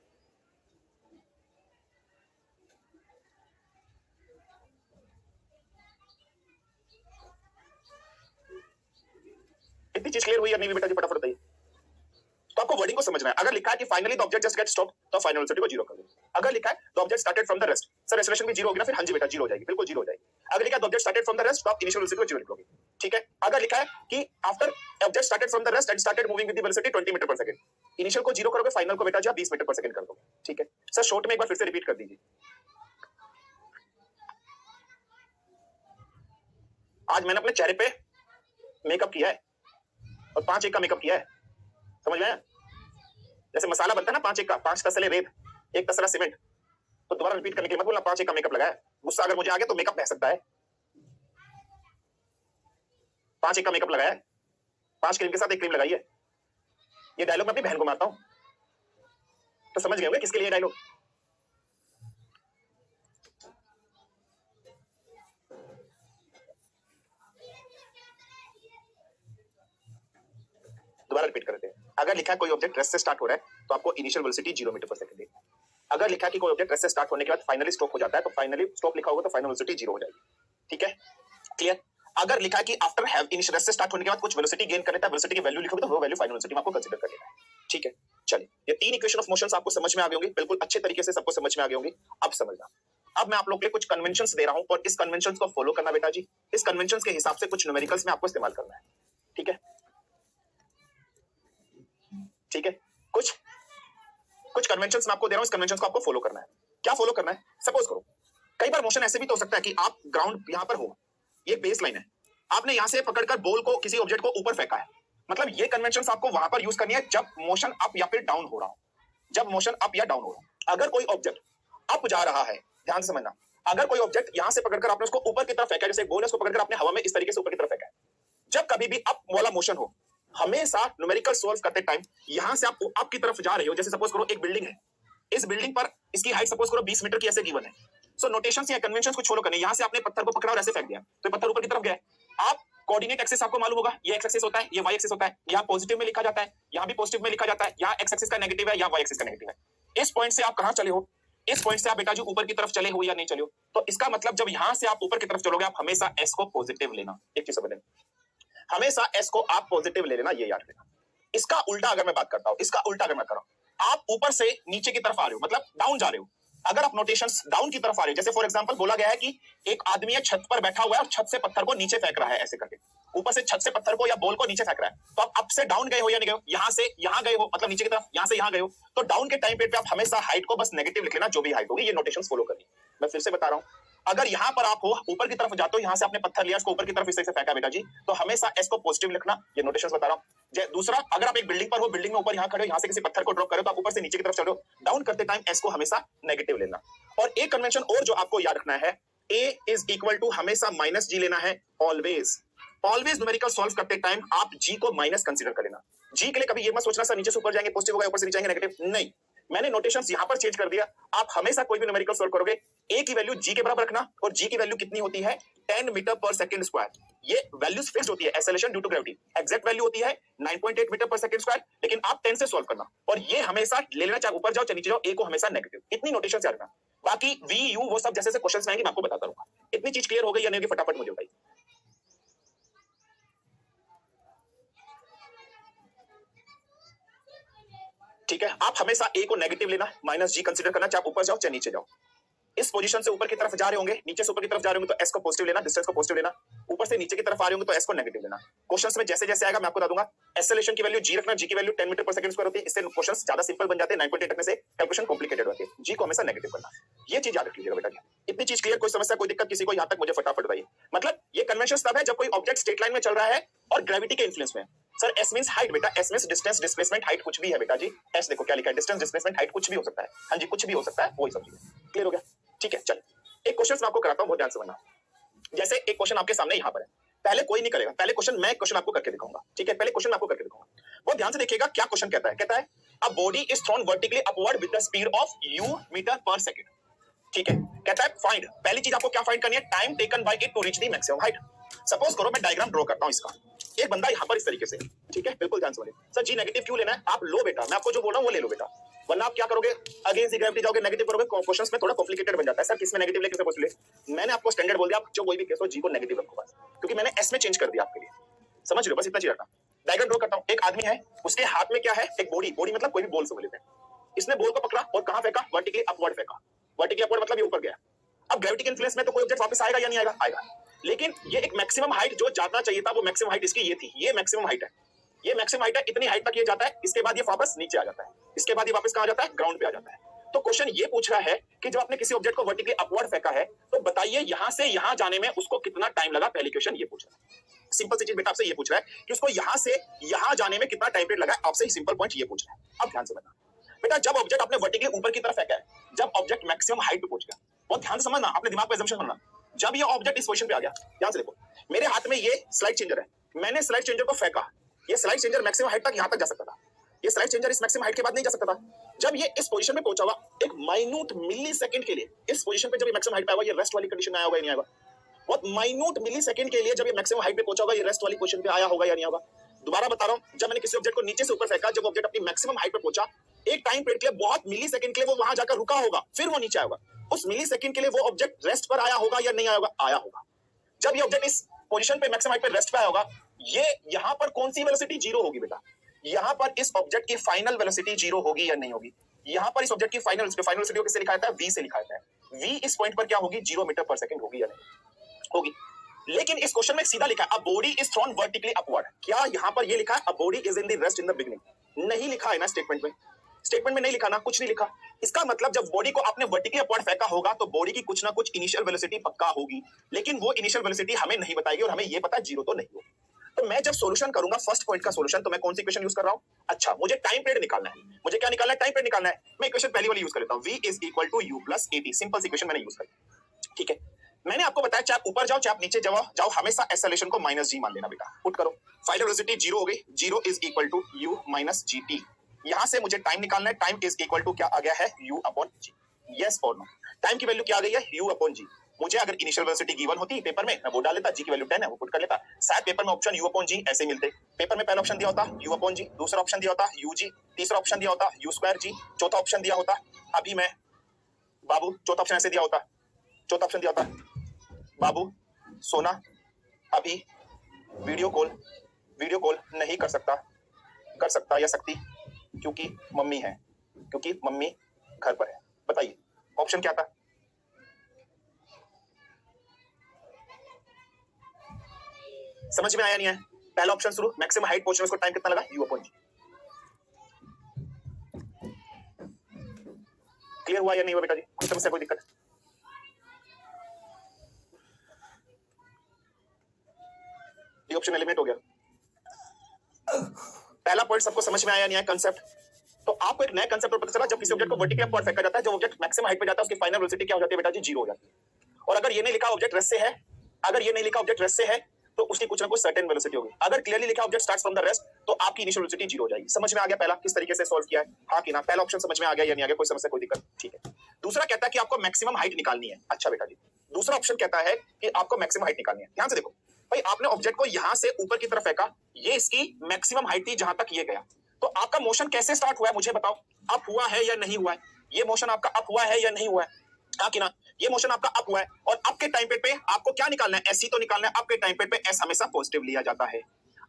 इतनी चीज क्लियर हुई या नहीं हुई बेटा जी, फटाफट बताइए। तो आपको वर्डिंग को समझना है, अगर लिखा है कि finally the object just gate stop तो फाइनल वेलोसिटी को जीरो कर दो। अगर लिखा है the object started from the rest, sir acceleration भी जीरो होगी ना, फिर हां जी बेटा जीरो हो जाएगी, बिल्कुल जीरो हो जाएगी। अगर लिखा है the object started from the rest तो आप इनिशियल वेलोसिटी को जीरो लिखोगे, ठीक है। अगर लिखा है कि after object started from the rest and started moving with the velocity 20 meter पर सेकंड, इनिशियल को जीरो करोगे, फाइनल को बेटा जी आप 20 मीटर पर सेकंड कर दोगे, ठीक है। सर शॉर्ट में एक बार फिर से रिपीट कर दीजिए। आज मैंने अपने चेहरे पे मेकअप किया है और 5 1 का मेकअप किया है, समझ में आया। जैसे मसाला बनता है ना 5 1 का, 5 तसले रेत, 1 तसला सीमेंट, तो दोबारा रिपीट करने के मत बोलना 5 1 का मेकअप लगाया। गुस्सा अगर मुझे आ गया तो मेकअप बह सकता है, 5 1 का मेकअप लगाया है, 5 क्रीम के साथ 1 क्रीम लगाई है। ये डायलॉग मैं अपनी बहन को मारता हूं, तो समझ गए होंगे किसके लिए डायलॉग। दोबारा रिपीट करते हैं, अगर लिखा है कोई ऑब्जेक्ट रेस्ट से स्टार्ट हो रहा है तो आपको इनिशियल वेलोसिटी 0 मीटर पर सेकंड है। अगर लिखा कि कोई ऑब्जेक्ट रेस्ट से स्टार्ट होने के बाद फाइनली स्टॉप हो जाता है तो फाइनली स्टॉप लिखा होगा तो फाइनल वेलोसिटी 0 हो जाएगी। ठीक है, क्लियर। अगर लिखा है कि आफ्टर हैव इनिशियल रेस्ट से स्टार्ट होने के बाद कुछ वेलोसिटी गेन कर लेता है, वेलोसिटी की वैल्यू लिखोगे तो वो वैल्यू फाइनल वेलोसिटी में आपको कंसीडर कर लेना है। ठीक है, चलिए ये तीन इक्वेशन ऑफ मोशंस आपको समझ में आ गई होंगी, बिल्कुल अच्छे तरीके से सबको समझ में आ गई होंगी। अब समझना, अब मैं आप लोग के लिए कुछ कन्वेंशंस दे रहा हूं और इस कन्वेंशंस को फॉलो करना बेटा जी। इस कन्वेंशंस के हिसाब से कुछ न्यूमेरिकल्स में आपको इस्तेमाल करना है। ठीक है, ठीक है, कुछ कन्वेंशंस मैं आपको दे रहा हूं, इस कन्वेंशंस को आपको फॉलो करना है। क्या फॉलो करना है? सपोज करो कई बार मोशन ऐसे भी तो हो सकता है कि आप ग्राउंड यहां पर हो, ये बेस लाइन है, आपने यहां से पकड़कर बॉल को किसी ऑब्जेक्ट को ऊपर फेंका है, मतलब ये कन्वेंशंस आपको वहां पर यूज करनी है जब मोशन अप या फिर डाउन हो रहा हो, जब मोशन अप या डाउन हो रहा हो। अगर कोई ऑब्जेक्ट अप जा रहा है, ध्यान से समझना, अगर कोई ऑब्जेक्ट यहां से पकड़कर आपने उसको ऊपर की तरफ फेंका, जैसे बॉल है उसको पकड़कर आपने हवा में इस तरीके से ऊपर की तरफ फेंका है, जब कभी भी अप वाला मोशन हो, हमेशा न्यूमेरिकल सॉल्व करते टाइम यहां से आप अप की तरफ जा रहे हो, जैसे सपोज करो एक बिल्डिंग है, इस बिल्डिंग पर इसकी हाइट सपोज करो 20 मीटर की ऐसे गिवन है, सो नोटेशंस या कन्वेंशंस को फॉलो करने, यहां से आपने पत्थर को पकड़ा और ऐसे फेंक दिया तो पत्थर ऊपर की तरफ गया। आप कोऑर्डिनेट एक्सिस आपको मालूम होगा, ये एक्स एक्सिस होता है, ये वाई एक्सिस होता है, यहाँ पॉजिटिव में लिखा जाता है, यहाँ भी पॉजिटिव में लिखा जाता है, यहाँ एक्स एक्सिस का नेगेटिव है, यहाँ वाई एक्सिस का नेगेटिव है। इस पॉइंट से आप कहां चले हो? इस पॉइंट से आप बेटा जी ऊपर की तरफ चले हो या नहीं चले हो? तो इसका मतलब जब यहां से आप ऊपर की तरफ चलोगे, आप हमेशा एस को पॉजिटिव लेना। एक चीज समझ लेना, हमेशा एस को आप पॉजिटिव ले लेना, ये याद रखना। इसका उल्टा अगर मैं बात करता हूं, इसका उल्टा अगर मैं कर रहा हूं, आप ऊपर से नीचे की तरफ आ रहे हो, मतलब डाउन जा रहे हो, अगर आप नोटेशंस डाउन की तरफ आ रहे हो, जैसे फॉर एग्जांपल बोला गया है कि एक आदमी है छत पर बैठा हुआ है और छत से पत्थर को नीचे फेंक रहा है, ऐसे करके ऊपर से छत से पत्थर को या बॉल को नीचे फेंक रहा है, तो आप अप से डाउन गए हो या नहीं गए हो? यहां से यहां गए हो, मतलब नीचे की तरफ, यहां से यहां गए हो, तो डाउन के टाइम पे आप हमेशा हाइट को बस नेगेटिव लिख लेना, जो भी हाइट होगी, ये नोटेशंस फॉलो करनी। मैं फिर से बता रहा हूं, अगर यहां पर आप हो ऊपर की तरफ जाते हो, यहां से आपने पत्थर लिया, उसको ऊपर की तरफ इस तरह से फेंका बेटा जी, तो हमेशा एस को पॉजिटिव लिखना, ये नोटेशंस बता रहा हूं। दूसरा, अगर आप एक बिल्डिंग पर हो, बिल्डिंग में ऊपर यहां खड़े हो, यहां से किसी पत्थर को ड्रॉप करो तो आप ऊपर से नीचे की तरफ चलो, डाउन करते टाइम एस को हमेशा नेगेटिव लेना। और एक कन्वेंशन और जो आपको याद रखना है, ए इज इक्वल टू हमेशा माइनस जी लेना है, ऑलवेज। ऑलवेज न्यूमेरिकल सॉल्व करते टाइम आप जी को माइनस कंसीडर कर लेना। जी के लिए कभी ये मत सोचना सर नीचे से ऊपर जाएंगे पॉजिटिव होगा, ऊपर से नीचे जाएंगे नेगेटिव, नहीं, मैंने नोटेशंस यहां पर चेंज कर दिया। आप हमेशा कोई भी न्यूमेरिकल सॉल्व करोगे, ए की वैल्यू जी के बराबर रखना, और जी की वैल्यू कितनी होती है? 10 मीटर पर सेकंड स्क्वायर। ये वैल्यूज फिक्स्ड होती है, acceleration due to gravity, exact value होती है 9.8 मीटर पर सेकंड स्क्वायर, लेकिन आप 10 से सॉल्व करना, और ये हमेशा ले लेना, चाहे ऊपर जाओ चाहे नीचे जाओ, ए को हमेशा नेगेटिव। इतनी नोटेशन याद रखना, बाकी वी यू वो सब जैसे जैसे क्वेश्चंस आएंगे मैं आपको बताता रहूंगा। इतनी चीज क्लियर हो गई या नहीं? फटाफट मुझे बताइए। ठीक है, आप हमेशा ए को नेगेटिव लेना, माइनस जी कंसीडर करना, चाहे ऊपर जाओ चाहे नीचे जाओ। इस पोजीशन से ऊपर की तरफ जा रहे होंगे, नीचे से ऊपर की तरफ जा रहे होंगे तो एस को पॉजिटिव लेना, डिस्टेंस को पॉजिटिव लेना, ऊपर से नीचे की तरफ आ रहे होंगे तो एस को नेगेटिव लेना। क्वेश्चंस में जैसे जैसे आएगा मैं आपको बता दूंगा। एक्सेलरेशन की वैल्यू जी रखना, जी की वैल्यू 10 मीटर पर सेकंड स्क्वायर होती है, इससे क्वेश्चंस ज्यादा सिंपल बन जाते हैं, 9.8 रखने से कैलकुलेशन कॉम्प्लिकेटेड होती है। जी को हमेशा नेगेटिव करना, ये चीज याद रख लीजिएगा बेटा। इतनी चीज क्लियर? कोई समस्या कोई दिक्कत किसी को यहां तक मुझे फटाफट बताइए। मतलब ये कन्वेंशन तब है जब कोई ऑब्जेक्ट स्ट्रेट लाइन में चल रहा है और ग्रेविटी के इन्फ्लुएंस में। सर एस मींस हाइट बेटा, S means distance, displacement, height कुछ भी है बेटा जी। एस देखो क्या लिखा है, डिस्टेंस, डिस्प्लेसमेंट, हाइट कुछ भी हो सकता है। हाँ जी, कुछ भी हो सकता है, वही समझिए। क्लियर हो गया? ठीक है, चल एक क्वेश्चन मैं आपको कराता हूं, बहुत ध्यान से समझना। जैसे एक क्वेश्चन आपके सामने यहां पर है, पहले कोई नहीं करेगा, पहले क्वेश्चन मैं क्वेश्चन आपको करके दिखाऊंगा। ठीक है, पहले क्वेश्चन आपको करके दिखाऊंगा, बहुत ध्यान से देखिएगा क्या क्वेश्चन कहता है। कहता है a body is thrown vertically upward with the speed of u meter पर सेकंड। ठीक है, कहता है फाइंड, पहली चीज आपको क्या फाइंड करनी है? Time taken by it to reach the maximum height. Suppose करो मैं डायग्राम ड्रॉ करता हूं इसका, एक बंदा यहां पर इस तरीके से, ठीक है, बिल्कुल ध्यान से समझिए। सर जी नेगेटिव क्यों लेना है? आप लो बेटा, मैं आपको जो बोल रहा हूं वो ले लो बेटा, वरना आप क्या करोगे, अगेंस्ट द ग्रेविटी जाओगे, नेगेटिव करोगे, क्वेश्चंस में थोड़ा कॉम्प्लिकेटेड बन जाता है। सर किसमें नेगेटिव ले, किसमें पॉजिटिव ले? मैंने आपको स्टैंडर्ड बोल दिया, आप जो कोई भी केस हो जी को नेगेटिव रखो बस, क्योंकि मैंने एस में चेंज कर दिया आपके लिए। समझ रहे हो? बस इतना चीज रखना। डायग्राम ड्रॉ करता हूं, एक आदमी है, उसके हाथ में क्या है? एक बॉडी, बॉडी मतलब कोई भी बॉल समझ लेते हैं। इसने बॉल को पकड़ा और कहां फेंका? वर्टिकली अपवर्ड फेंका। वर्टिकली अपवर्ड मतलब ये ऊपर गया। अब ग्रेविटी के इन्फ्लुएंस में तो कोई ऑब्जेक्ट वापस आएगा या नहीं आएगा? आएगा, लेकिन ये एक मैक्सिमम हाइट जो जाना चाहिए था, वो मैक्सिमम हाइट इसकी ये थी, ये मैक्सिमम हाइट है, ये मैक्सिमम हाइट है, इतनी हाइट तक ये जाता है, इसके बाद ये वापस नीचे आ जाता है, इसके बाद ये वापस कहां जाता है? ग्राउंड पे आ जाता है। तो क्वेश्चन ये पूछ रहा है कि जब आपने किसी ऑब्जेक्ट को वर्टिकली अपवर्ड फेंका है, तो बताइए यहां से यहां जाने में उसको कितना टाइम लगा? पहली क्वेश्चन ये पूछ रहा है। सिंपल सी चीज बेटा आपसे ये पूछ रहा है कि उसको यहां से यहां जाने में कितना टाइम पीरियड लगा, आपसे ही सिंपल पॉइंट ये पूछ रहा है। अब ध्यान से समझना बेटा, जब ऑब्जेक्ट आपने वर्टिकली ऊपर की तरफ फेंका है, जब ऑब्जेक्ट मैक्सिमम हाइट पे पहुंच गया, बहुत ध्यान से समझना, अपने दिमाग पे assumption करना, जब ये ऑब्जेक्ट इस पोजीशन पे आ गया, ध्यान से देखो, मेरे हाथ में ये स्लाइड चेंजर है, मैंने स्लाइड चेंजर को फेंका, ये स्लाइड चेंजर मैक्सिमम हाइट तक यहां तक जा सकता था, ये स्लाइड चेंजर इस मैक्सिमम हाइट के बाद नहीं जा सकता था। जब ये इस पोजीशन पे पहुंचा हुआ, एक माइन्यूट मिली सेकंड के लिए इस पोजीशन पे जब ये मैक्सिमम हाइट पे आया, ये रेस्ट वाली कंडीशन में आया होगा या नहीं आया होगा? बहुत माइन्यूट मिली सेकंड के लिए जब ये मैक्सिमम हाइट पे पहुंचा होगा, ये रेस्ट वाली पोजीशन पे आया होगा या नहीं होगा? दोबारा बता रहा हूं, जब मैंने किसी ऑब्जेक्ट को नीचे से ऊपर फेंका, जब ऑब्जेक्ट अपनी मैक्सिमम हाइट पे पहुंचा, एक टाइम पीरियड के लिए बहुत मिली सेकंड के लिए वो वहां जाकर रुका होगा, फिर वो नीचे आएगा। उस मिली सेकंड के लिए वो ऑब्जेक्ट रेस्ट पर आया होगा या नहीं आया होगा? आया होगा। जब ये ऑब्जेक्ट इस पोजीशन पे मैक्सिमम हाइट पे रेस्ट पे आया होगा, ये यहां पर कौन सी वेलोसिटी? जीरो होगी बेटा। यहां पर इस ऑब्जेक्ट की फाइनल वेलोसिटी जीरो होगी या नहीं होगी? यहां पर इस ऑब्जेक्ट की फाइनल वेलोसिटी को किससे लिखा जाता है? v से लिखा जाता है। v इस पॉइंट पर क्या होगी? 0 मीटर पर सेकंड होगी या नहीं होगी? लेकिन इस क्वेश्चन में सीधा लिखा है a body is thrown vertically upward. क्या यहां पर ये लिखा है a body is in the rest in the beginning? नहीं लिखा है ना स्टेटमेंट में। स्टेटमेंट में नहीं लिखा ना, कुछ नहीं लिखा। इसका मतलब जब बॉडी को आपने वर्टिकली अपवर्ड फेंका होगा तो बॉडी की कुछ ना कुछ इनिशियल वेलोसिटी पक्का होगी, लेकिन वो इनिशियल वेलोसिटी हमें नहीं बताएगी और हमें ये पता है जीरो तो नहीं होगी। तो मैं जब सॉल्यूशन करूंगा फर्स्ट पॉइंट का सॉल्यूशन, तो मैं कौन सी इक्वेशन यूज कर रहा हूं? अच्छा, मुझे टाइम पीरियड निकालना है। मुझे क्या निकालना है? टाइम पीरियड निकालना है। मैं इक्वेशन पहली वाली यूज कर लेता हूं, v is equal to u plus at। Simple सी इक्वेशन मैंने यूज कर, ठीक है। मैंने आपको बताया चाहे आप ऊपर जाओ चाहे आप नीचे जाओ हमेशा एक्सेलरेशन को माइनस जी मान लेना बेटा। पुट करो, फाइनल वेलोसिटी जीरो हो गई, zero is equal to u minus gt। यहां से मुझे टाइम निकालना है, टाइम इज इक्वल टू क्या आ गया है? u upon g। यस और नो? टाइम की वैल्यू क्या आ गई है? u upon g। मुझे अगर इनिशियल वेलोसिटी गिवन होती पेपर में, मैं वो डाल लेता, g की वैल्यू 10 है वो पुट कर लेता। शायद पेपर में ऑप्शन u अपॉन g ऐसे मिलते। पेपर में पहला ऑप्शन दिया होता u अपॉन g, दूसरा ऑप्शन दिया होता ug, तीसरा ऑप्शन दिया होता u स्क्वायर g, चौथा ऑप्शन दिया होता अभी मैं बाबू, चौथा ऑप्शन ऐसे दिया होता, चौथा ऑप्शन दिया होता बाबू सोना अभी वीडियो कॉल नहीं कर सकता या सकती क्योंकि मम्मी है, क्योंकि मम्मी घर पर है। बताइए ऑप्शन क्या था? समझ में आया नहीं है? पहला ऑप्शन शुरू, मैक्सिमम हाइट पहुंचने उसको टाइम कितना लगा? u upon g। क्लियर हुआ या नहीं हुआ बेटा जी? कोई समस्या कोई दिक्कत? ये ऑप्शन एलिमिनेट हो गया। पहला पॉइंट सबको समझ में आया नहीं है कंसेप्ट? तो आपको एक नया कंसेप्ट पता चला, जब किसी ऑब्जेक्ट को वर्टिकली अपवर्ड फेंका जाता है, जब ऑब्जेक्ट मैक्सिमम हाइट पे जाता है उसकी फाइनल वेलोसिटी क्या हो जाती है बेटा जी? जीरो हो जाती है। और अगर ये नहीं लिखा ऑब्जेक्ट रेस्ट से है, अगर ये नहीं लिखा ऑब्जेक्ट रेस्ट से है, तो उसकी कुछ ना कुछ सर्टेन वेलोसिटी होगी। अगर क्लियरली लिखा object starts from the rest, तो आपकी इनिशियल वेलोसिटी जीरो हो जाएगी। समझ में आ गया पहला किस तरीके से सॉल्व किया है? हाँ कि ना? पहला ऑप्शन समझ में आ गया या नहीं आ गया? कोई समस्या कोई दिक्कत? ठीक है। दूसरा कहता है कि आपको मैक्सिमम हाइट निकालनी है। अच्छा बेटा जी, दूसरा ऑप्शन कहता है कि आपको मैक्सिमम हाइट निकालनी है। ध्यान से देखो भाई, आपने ऑब्जेक्ट को यहां से ऊपर की तरफ फेंका, ये इसकी मैक्सिमम हाइट थी जहां तक ये गया। तो आपका मोशन कैसे स्टार्ट हुआ है मुझे बताओ? अप हुआ है या नहीं हुआ है? ये मोशन आपका अप हुआ है या नहीं हुआ है? हाँ कि ना? ये मोशन आपका अप हुआ है और अप के टाइम पे आपको क्या निकालना है? एस ही तो निकालना है। अप के टाइम पे एस हमेशा पॉजिटिव लिया जाता है।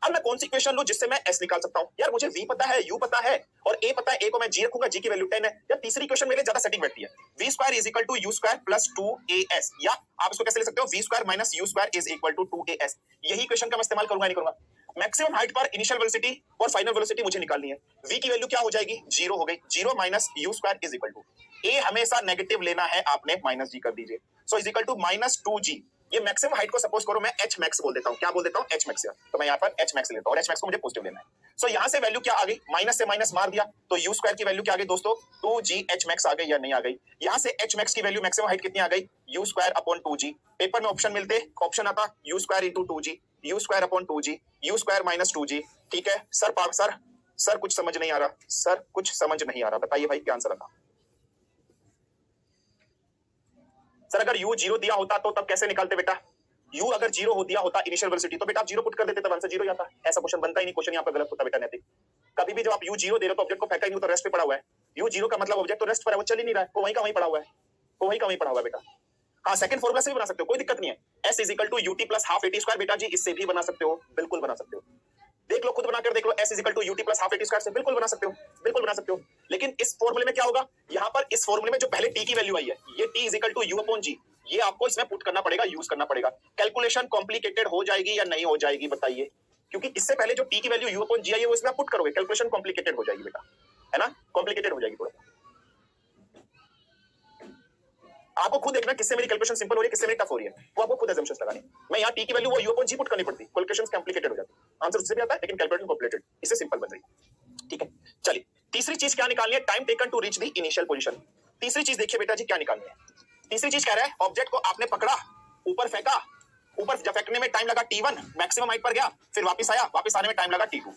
अब मैं कौन सी इक्वेशन लूं जिससे मैं एस निकाल सकता हूं? यार मुझे v पता है, u पता है और a पता है। a को मैं g रखूंगा, g की वैल्यू 10 है। या तीसरी इक्वेशन मेरे ज्यादा सेटिंग बैठती है, v square is equal to u square plus 2as। या आप इसको कैसे ले सकते हो? v square minus u square is equal to 2as। यही इक्वेशन का मैं इस्तेमाल करूंगा नहीं करूंगा? मैक्सिमम हाइट पर इनिशियल वेलोसिटी और फाइनल वेलोसिटी मुझे निकालनी है। v की वैल्यू क्या हो जाएगी? जीरो हो गई। Zero minus u square is equal to, a हमेशा नेगेटिव लेना है आपने, माइनस g कर दीजिए। So is equal to minus 2g। ये मैक्सिमम हाइट को सपोज करो मैं h max बोल देता हूं। क्या बोल देता हूं? h max। तो मैं यहाँ पर h max लेता हूं और h max को मुझे पॉजिटिव लेना है। सो यहाँ से वैल्यू क्या आ गई? माइनस से माइनस मार दिया तो u स्क्वायर की वैल्यू क्या आ गई दोस्तों? 2g h max आ गई या नहीं आ गई? यहाँ से h max की वैल्यू मैक्सिमम हाइट कितनी आ गई? u square upon 2g। Paper में ऑप्शन मिलते, ऑप्शन आता u square into 2g, u square upon 2g, u square minus 2g। ठीक है सर कुछ समझ नहीं आ रहा, सर कुछ समझ नहीं आ रहा, बताइए भाई क्या आंसर आता? सर अगर u जीरो दिया होता तो तब कैसे निकालते बेटा? u अगर जीरो हो दिया होता इनिशियल वेलोसिटी, तो बेटा आप जीरो पुट कर देते, तब आंसर जीरो जाता। ऐसा क्वेश्चन बनता ही नहीं, क्वेश्चन यहाँ पर गलत होता बेटा नैतिक। कभी भी जब आप u जीरो दे रहे हो तो ऑब्जेक्ट को फेंका ही नहीं, तो रेस्ट पे पड़ा हुआ है। u जीरो का मतलब ऑब्जेक्ट तो रेस्ट पर है, वो चल ही नहीं रहा है, वो वहीं का वहीं पड़ा हुआ है, वो वहीं का वहीं पड़ा हुआ है बेटा। हाँ सेकंड फॉर्मूला से भी बना सकते हो, कोई दिक्कत नहीं है। s is equal to ut plus half at square. बेटा जी इससे भी बना सकते हो, बिल्कुल बना सकते हो। देख लो, खुद बनाकर देख लो। s is equal to ut plus half at square से बिल्कुल बना सकते हो, बिल्कुल बना सकते हो। लेकिन इस फॉर्मूले में क्या होगा? यहाँ पर इस फॉर्मूले में जो पहले t की वैल्यू आई है, ये t is equal to u upon g, ये आपको इसमें पुट करना पड़ेगा, यूज करना पड़ेगा। कैलकुलेशन कॉम्प्लिकेटेड हो जाएगी या नहीं हो जाएगी बताइए? क्योंकि इससे पहले जो t की वैल्यू u अपॉन g आई है वो इसमें आप पुट करोगे, कैलकुलेशन कॉम्प्लिकेटेड हो जाएगी बेटा, है ना? कॉम्प्लिकेटेड हो जाएगी थोड़ा। आपको खुद देखना किससे मेरी कैलकुलेशन सिंपल हो रही है, किससे मेरी टफ हो रही है, वो आपको खुद assumptions लगानी। मैं यहाँ t की वैल्यू वो u अपॉन g पुट करनी पड़ती, कैलकुलेशंस कॉम्प्लिकेटेड हो जाती, आंसर उससे भी आता है लेकिन कैलकुलेशन कॉम्प्लिकेटेड, इससे सिंपल बन रही है। ठीक है चलिए, तीसरी चीज क्या निकालनी है? Time taken to reach the initial position. तीसरी चीज देखिए बेटा जी क्या निकालनी है। तीसरी चीज कह रहा है ऑब्जेक्ट को आपने पकड़ा, ऊपर फेंका, ऊपर जब फेंकने में टाइम लगा t1, मैक्सिमम हाइट पर गया, फिर वापस आया, वापस आने में टाइम लगा t2,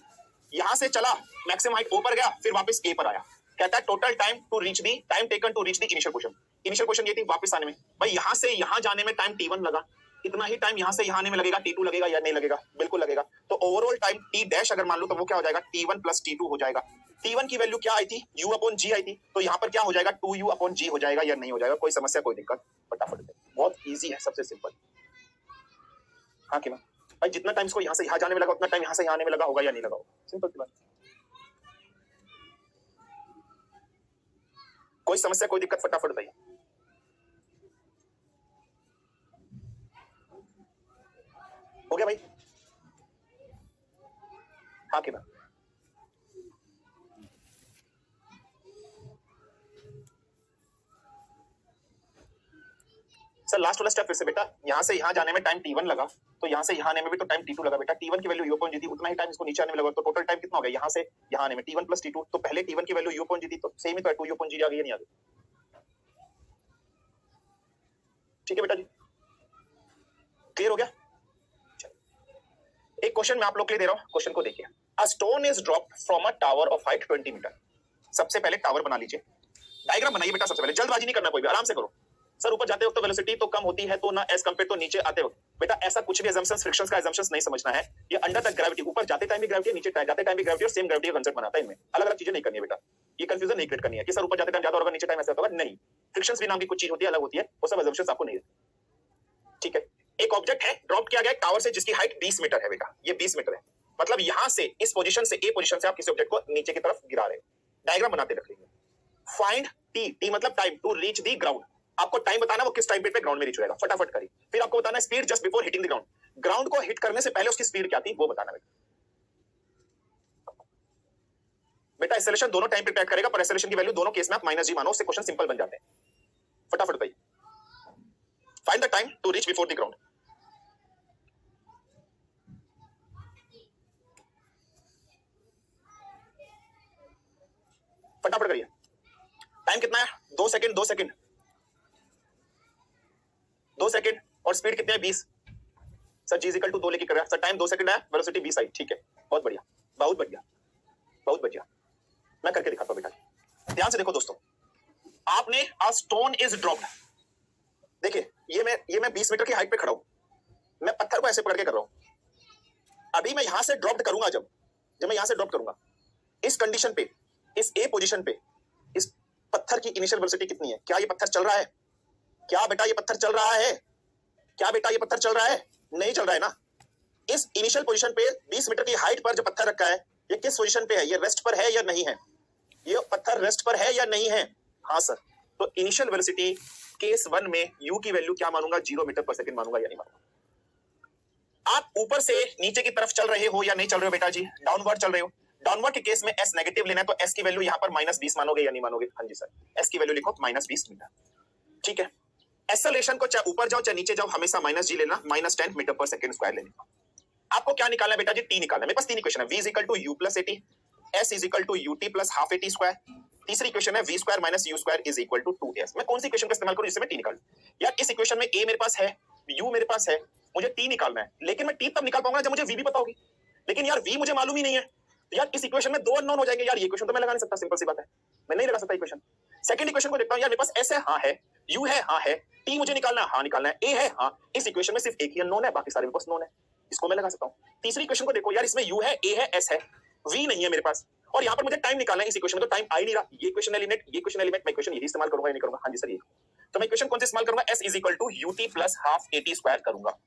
यहां से चला, मैक्सिमम हाइट ऊपर गया, फिर वापस a पर आया। कहता है total time to reach the, time taken to reach the initial position. Initial position ये थी वापस आने में, भाई यहां से यहां जाने में टाइम t1 लगा, इतना ही टाइम यहाँ से यहाँ आने में लगेगा, T2 लगेगा या नहीं लगेगा? बिल्कुल लगेगा। तो ओवरऑल टाइम T डैश अगर मान लो तो वो क्या हो जाएगा, T1 प्लस T2 हो जाएगा। T1 की वैल्यू क्या आई थी, U अपॉन G आई थी, तो यहाँ पर क्या हो जाएगा, 2U अपॉन G हो जाएगा या नहीं हो जाएगा? कोई समस्या कोई दिक्कत? फटाफट बहुत ईजी है, सबसे सिंपल। हाँ कि ना भाई, जितना टाइम इसको यहाँ से यहाँ जाने में लगा उतना टाइम यहाँ से यहाँ आने में लगा होगा या नहीं लगा होगा? सिंपल सी बात। कोई समस्या कोई दिक्कत? फटाफट बताइए। हो गया भाई? हाँ कि ना? सर लास्ट वाला स्टेप फिर से बेटा, यहाँ से यहाँ जाने में टाइम T1 लगा, तो यहाँ से यहाँ आने में भी तो टाइम T2 लगा बेटा। T1 की वैल्यू U अपॉन G थी, उतना ही टाइम इसको नीचे आने में लगा, तो टोटल टाइम कितना हो गया यहाँ से यहाँ आने में, T1 प्लस T2। तो पहले T1 की वैल्यू U अपॉन G थी, तो सेम ही तो है, 2U अपॉन G आ गई या नहीं आ गई? ठीक है बेटा जी, क्लियर हो गया? एक क्वेश्चन मैं आप लोग के लिए दे रहा हूं, क्वेश्चन को देखिए। A stone is dropped from a tower of height 20 meter. सबसे पहले टावर बना लीजिए, डायग्राम बनाइए बेटा। सबसे पहले जल्दबाजी नहीं करना, कोई भी आराम से करो। सर ऊपर जाते वक्त तो वेलोसिटी तो कम होती है तो ना एज कंपेयर तो नीचे आते वक्त, बेटा ऐसा कुछ भी assumptions फ्रिक्शंस का assumptions नहीं समझना है। ये अंडर द ग्रेविटी, ऊपर जाते टाइम भी ग्रेविटी, नीचे जाते टाइम भी ग्रेविटी, और सेम ग्रेविटी का कंसेप्ट बनाता है। इनमें अलग अलग चीजें नहीं करनी है बेटा, ये कंफ्यूजन नहीं क्रिएट करनी है कि सर ऊपर जाते टाइम ज्यादा होगा नीचे टाइम ऐसा होगा, नहीं। फ्रिक्शंस भी नाम की कुछ चीज होती है, अलग होती है, वो सब assumptions आपको नहीं है। ठीक है, एक ऑब्जेक्ट है ड्रॉप किया गया टावर से जिसकी हाइट 20 मीटर है बेटा, ये 20 मीटर है। मतलब यहां से इस पोजीशन से ए पोजीशन से आप किसी ऑब्जेक्ट को नीचे की तरफ गिरा रहे हो, डायग्राम बनाते रख लीजिए। फाइंड टी मतलब time to reach the ground. आपको टाइम बताना वो किस टाइम पे ग्राउंड में रीच होएगा, फटाफट करिए। फिर आपको बताना speed just before hitting the ground, ground को हिट करने से पहले उसकी स्पीड क्या थी वो बताना बेटा। बेटा एक्सेलरेशन दोनों टाइम पे ट्रैक करेगा, पर एक्सेलरेशन की वैल्यू दोनों केस में आप माइनस जी मानो, उससे क्वेश्चन सिंपल बन जाते हैं। फटाफट बताइए, find the time to reach before the ground. फटाफट करिए, टाइम कितना है, 2 सेकंड, 2 सेकंड, 2 सेकंड, और स्पीड कितनी है 20। सर जी इक्वल टू 2 लेके कर रहा है सर, टाइम 2 सेकंड है, वेलोसिटी 20 आई। ठीक है, बहुत बढ़िया, बहुत बढ़िया, बहुत बढ़िया। मैं करके दिखाता हूं बेटा, ध्यान से देखो दोस्तों। आपने अ स्टोन इज ड्रॉप्ड, देखिए ये मैं 20 मीटर की हाइट पे खड़ा हूं, मैं पत्थर को ऐसे पकड़ के कर रहा हूं। अभी मैं यहां से ड्रॉप करूंगा, जब मैं यहां से ड्रॉप करूंगा, इस कंडीशन पे, इस ए पोजीशन पे, इस पत्थर की इनिशियल वेलोसिटी कितनी है? क्या ये पत्थर चल रहा है? क्या बेटा ये पत्थर चल रहा है? क्या बेटा ये पत्थर चल रहा है? नहीं चल रहा है ना। इस इनिशियल पोजीशन पे 20 मीटर की हाइट पर जो पत्थर रखा है, ये किस पोजीशन पे है? ये रेस्ट पर है या नहीं है? ये पत्थर रेस्ट पर है या नहीं है? हाँ सर। तो इनिशियल वेलोसिटी केस 1 में यू की वैल्यू क्या मानूंगा, 0 मीटर पर सेकंड मानूंगा या नहीं मानूंगा। आप ऊपर से नीचे की तरफ चल रहे हो या नहीं चल रहे हो बेटा जी? डाउनवर्ड चल रहे हो। डाउनवर्ड के केस में एस नेगेटिव लेना है, तो एस की वैल्यू यहाँ पर -20 मानोगे या नहीं मानोगे? हाँ जी सर, एस की वैल्यू लिखो -20 मीटर। ठीक है, एक्सेलरेशन को चाहे ऊपर जाओ चाहे नीचे जाओ, हमेशा -g लेना, -10 मीटर पर सेकंड स्क्वायर लेना। आपको क्या निकालना है बेटा जी? टी निकालना है। मेरे पास 3 इक्वेशन है, v equal to u plus a t, s is equal to u t plus half eighty square. तीसरी इक्वेशन है v square minus u square is equal to 2s। मैं कौन सी इक्वेशन का इस्तेमाल करूं जिससे मैं टी निकालूं? यार इस इक्वेशन में a मेरे पास है, u मेरे पास है, मुझे टी निकालना है, लेकिन मैं टी तब निकाल पाऊंगा जब मुझे v भी पता होगी। लेकिन यार v मुझे मालूम ही नहीं है, यार इस इक्वेशन में 2 अननोन हो जाएंगे। यार ये इक्वेशन तो मैं लगा नहीं सकता, सिंपल सी बात है, मैं नहीं लगा सकता इक्वेशन। सेकंड इक्वेशन को देखता हूं, यार मेरे पास s है, हाँ है, u है, हाँ है, t मुझे निकालना है, हाँ निकालना है, a है, हाँ। इस इक्वेशन में सिर्फ एक ही अननोन है, बाकी सारे मेरे पास नोन है, इसको मैं लगा सकता हूं। तीसरी इक्वेशन को देखो, यार इसमें u है, a है, s है, v नहीं है मेरे पास, और यहाँ पर मुझे टाइम निकालना है। इस इक्वेशन में तो टाइम आ ही नहीं रहा। ये इक्वेशन एलिमिनेट, ये इक्वेशन एलिमिनेट, मैं इक्वेशन यही इस्तेमाल करूंगा या नहीं करूंगा? हाँ जी सर, ये तो मैं इक्वेशन कौन सी इस्तेमाल करूंगा? s is equal to u t plus half eighty square करूंगा।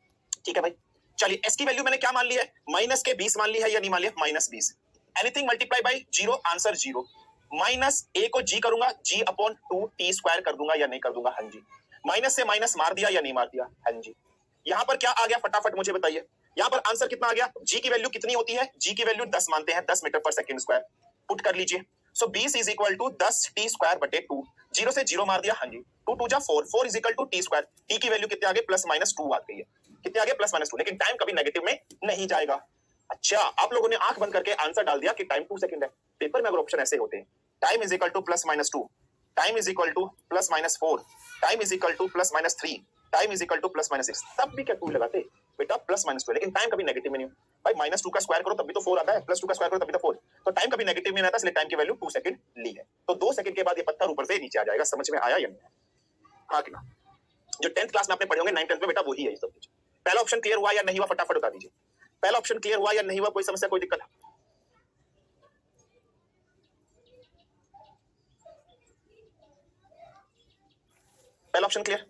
ठीक है भाई, चलिए s की वैल्यू मैंने क्या मान ली है? माइनस के 20 मान ली है या नहीं मान लिया? -20। Anything multiply by 0, answer 0। Minus a को g करूंगा, g अपॉन 2 t स्क्वायर कर दूंगा या नहीं कर दूंगा? हाँ जी। माइनस से माइनस मार दिया या नहीं मार दिया? हाँ जी। यहाँ पर क्या आ गया फटाफट मुझे बताइए, यहाँ पर आंसर कितना आ गया? g की वैल्यू कितनी होती है? g की वैल्यू 10 मानते हैं, 10 मीटर पर सेकंड स्क्वायर। पुट कर लीजिए, so 20 is equal to 10 t square बटे 2। 0 से 0 मार दिया, हाँ जी, 2 2 जा 4, 4 is equal to t square. T की वैल्यू कितने आगे? +-2 आ गई है। कितने आगे? +-2, लेकिन टाइम कभी नेगेटिव में नहीं जाएगा। अच्छा, आप लोगों ने आंख बंद करके आंसर डाल दिया कि टाइम 2 सेकंड है। पेपर में अगर ऑप्शन ऐसे होते हैं, time is equal to +-2, time is equal to +-4, time is equal to +-3, time is equal to +-6, तब भी क्या 2 लगाते बेटा? +-2, लेकिन टाइम कभी नेगेटिव में नहीं हो भाई। -2 का स्क्वायर करो तब भी तो 4 आता है, +2 का स्क्वायर करो तब भी तो 4, तो टाइम कभी नेगेटिव में नहीं आता, इसलिए टाइम की वैल्यू 2 सेकंड ली है। तो 2 सेकंड के बाद ये पत्थर ऊपर से नीचे आ जाएगा। समझ में आया या नहीं? हाँ कि ना? जो 10th क्लास में आपने पढ़े होंगे, 9th 10th में बेटा वही है ये सब कुछ। पहला ऑप्शन क्लियर हुआ या नहीं हुआ, फटाफट बता दीजिए। पहला ऑप्शन क्लियर हुआ या नहीं हुआ, कोई समस्या कोई दिक्कत है? पहला ऑप्शन क्लियर,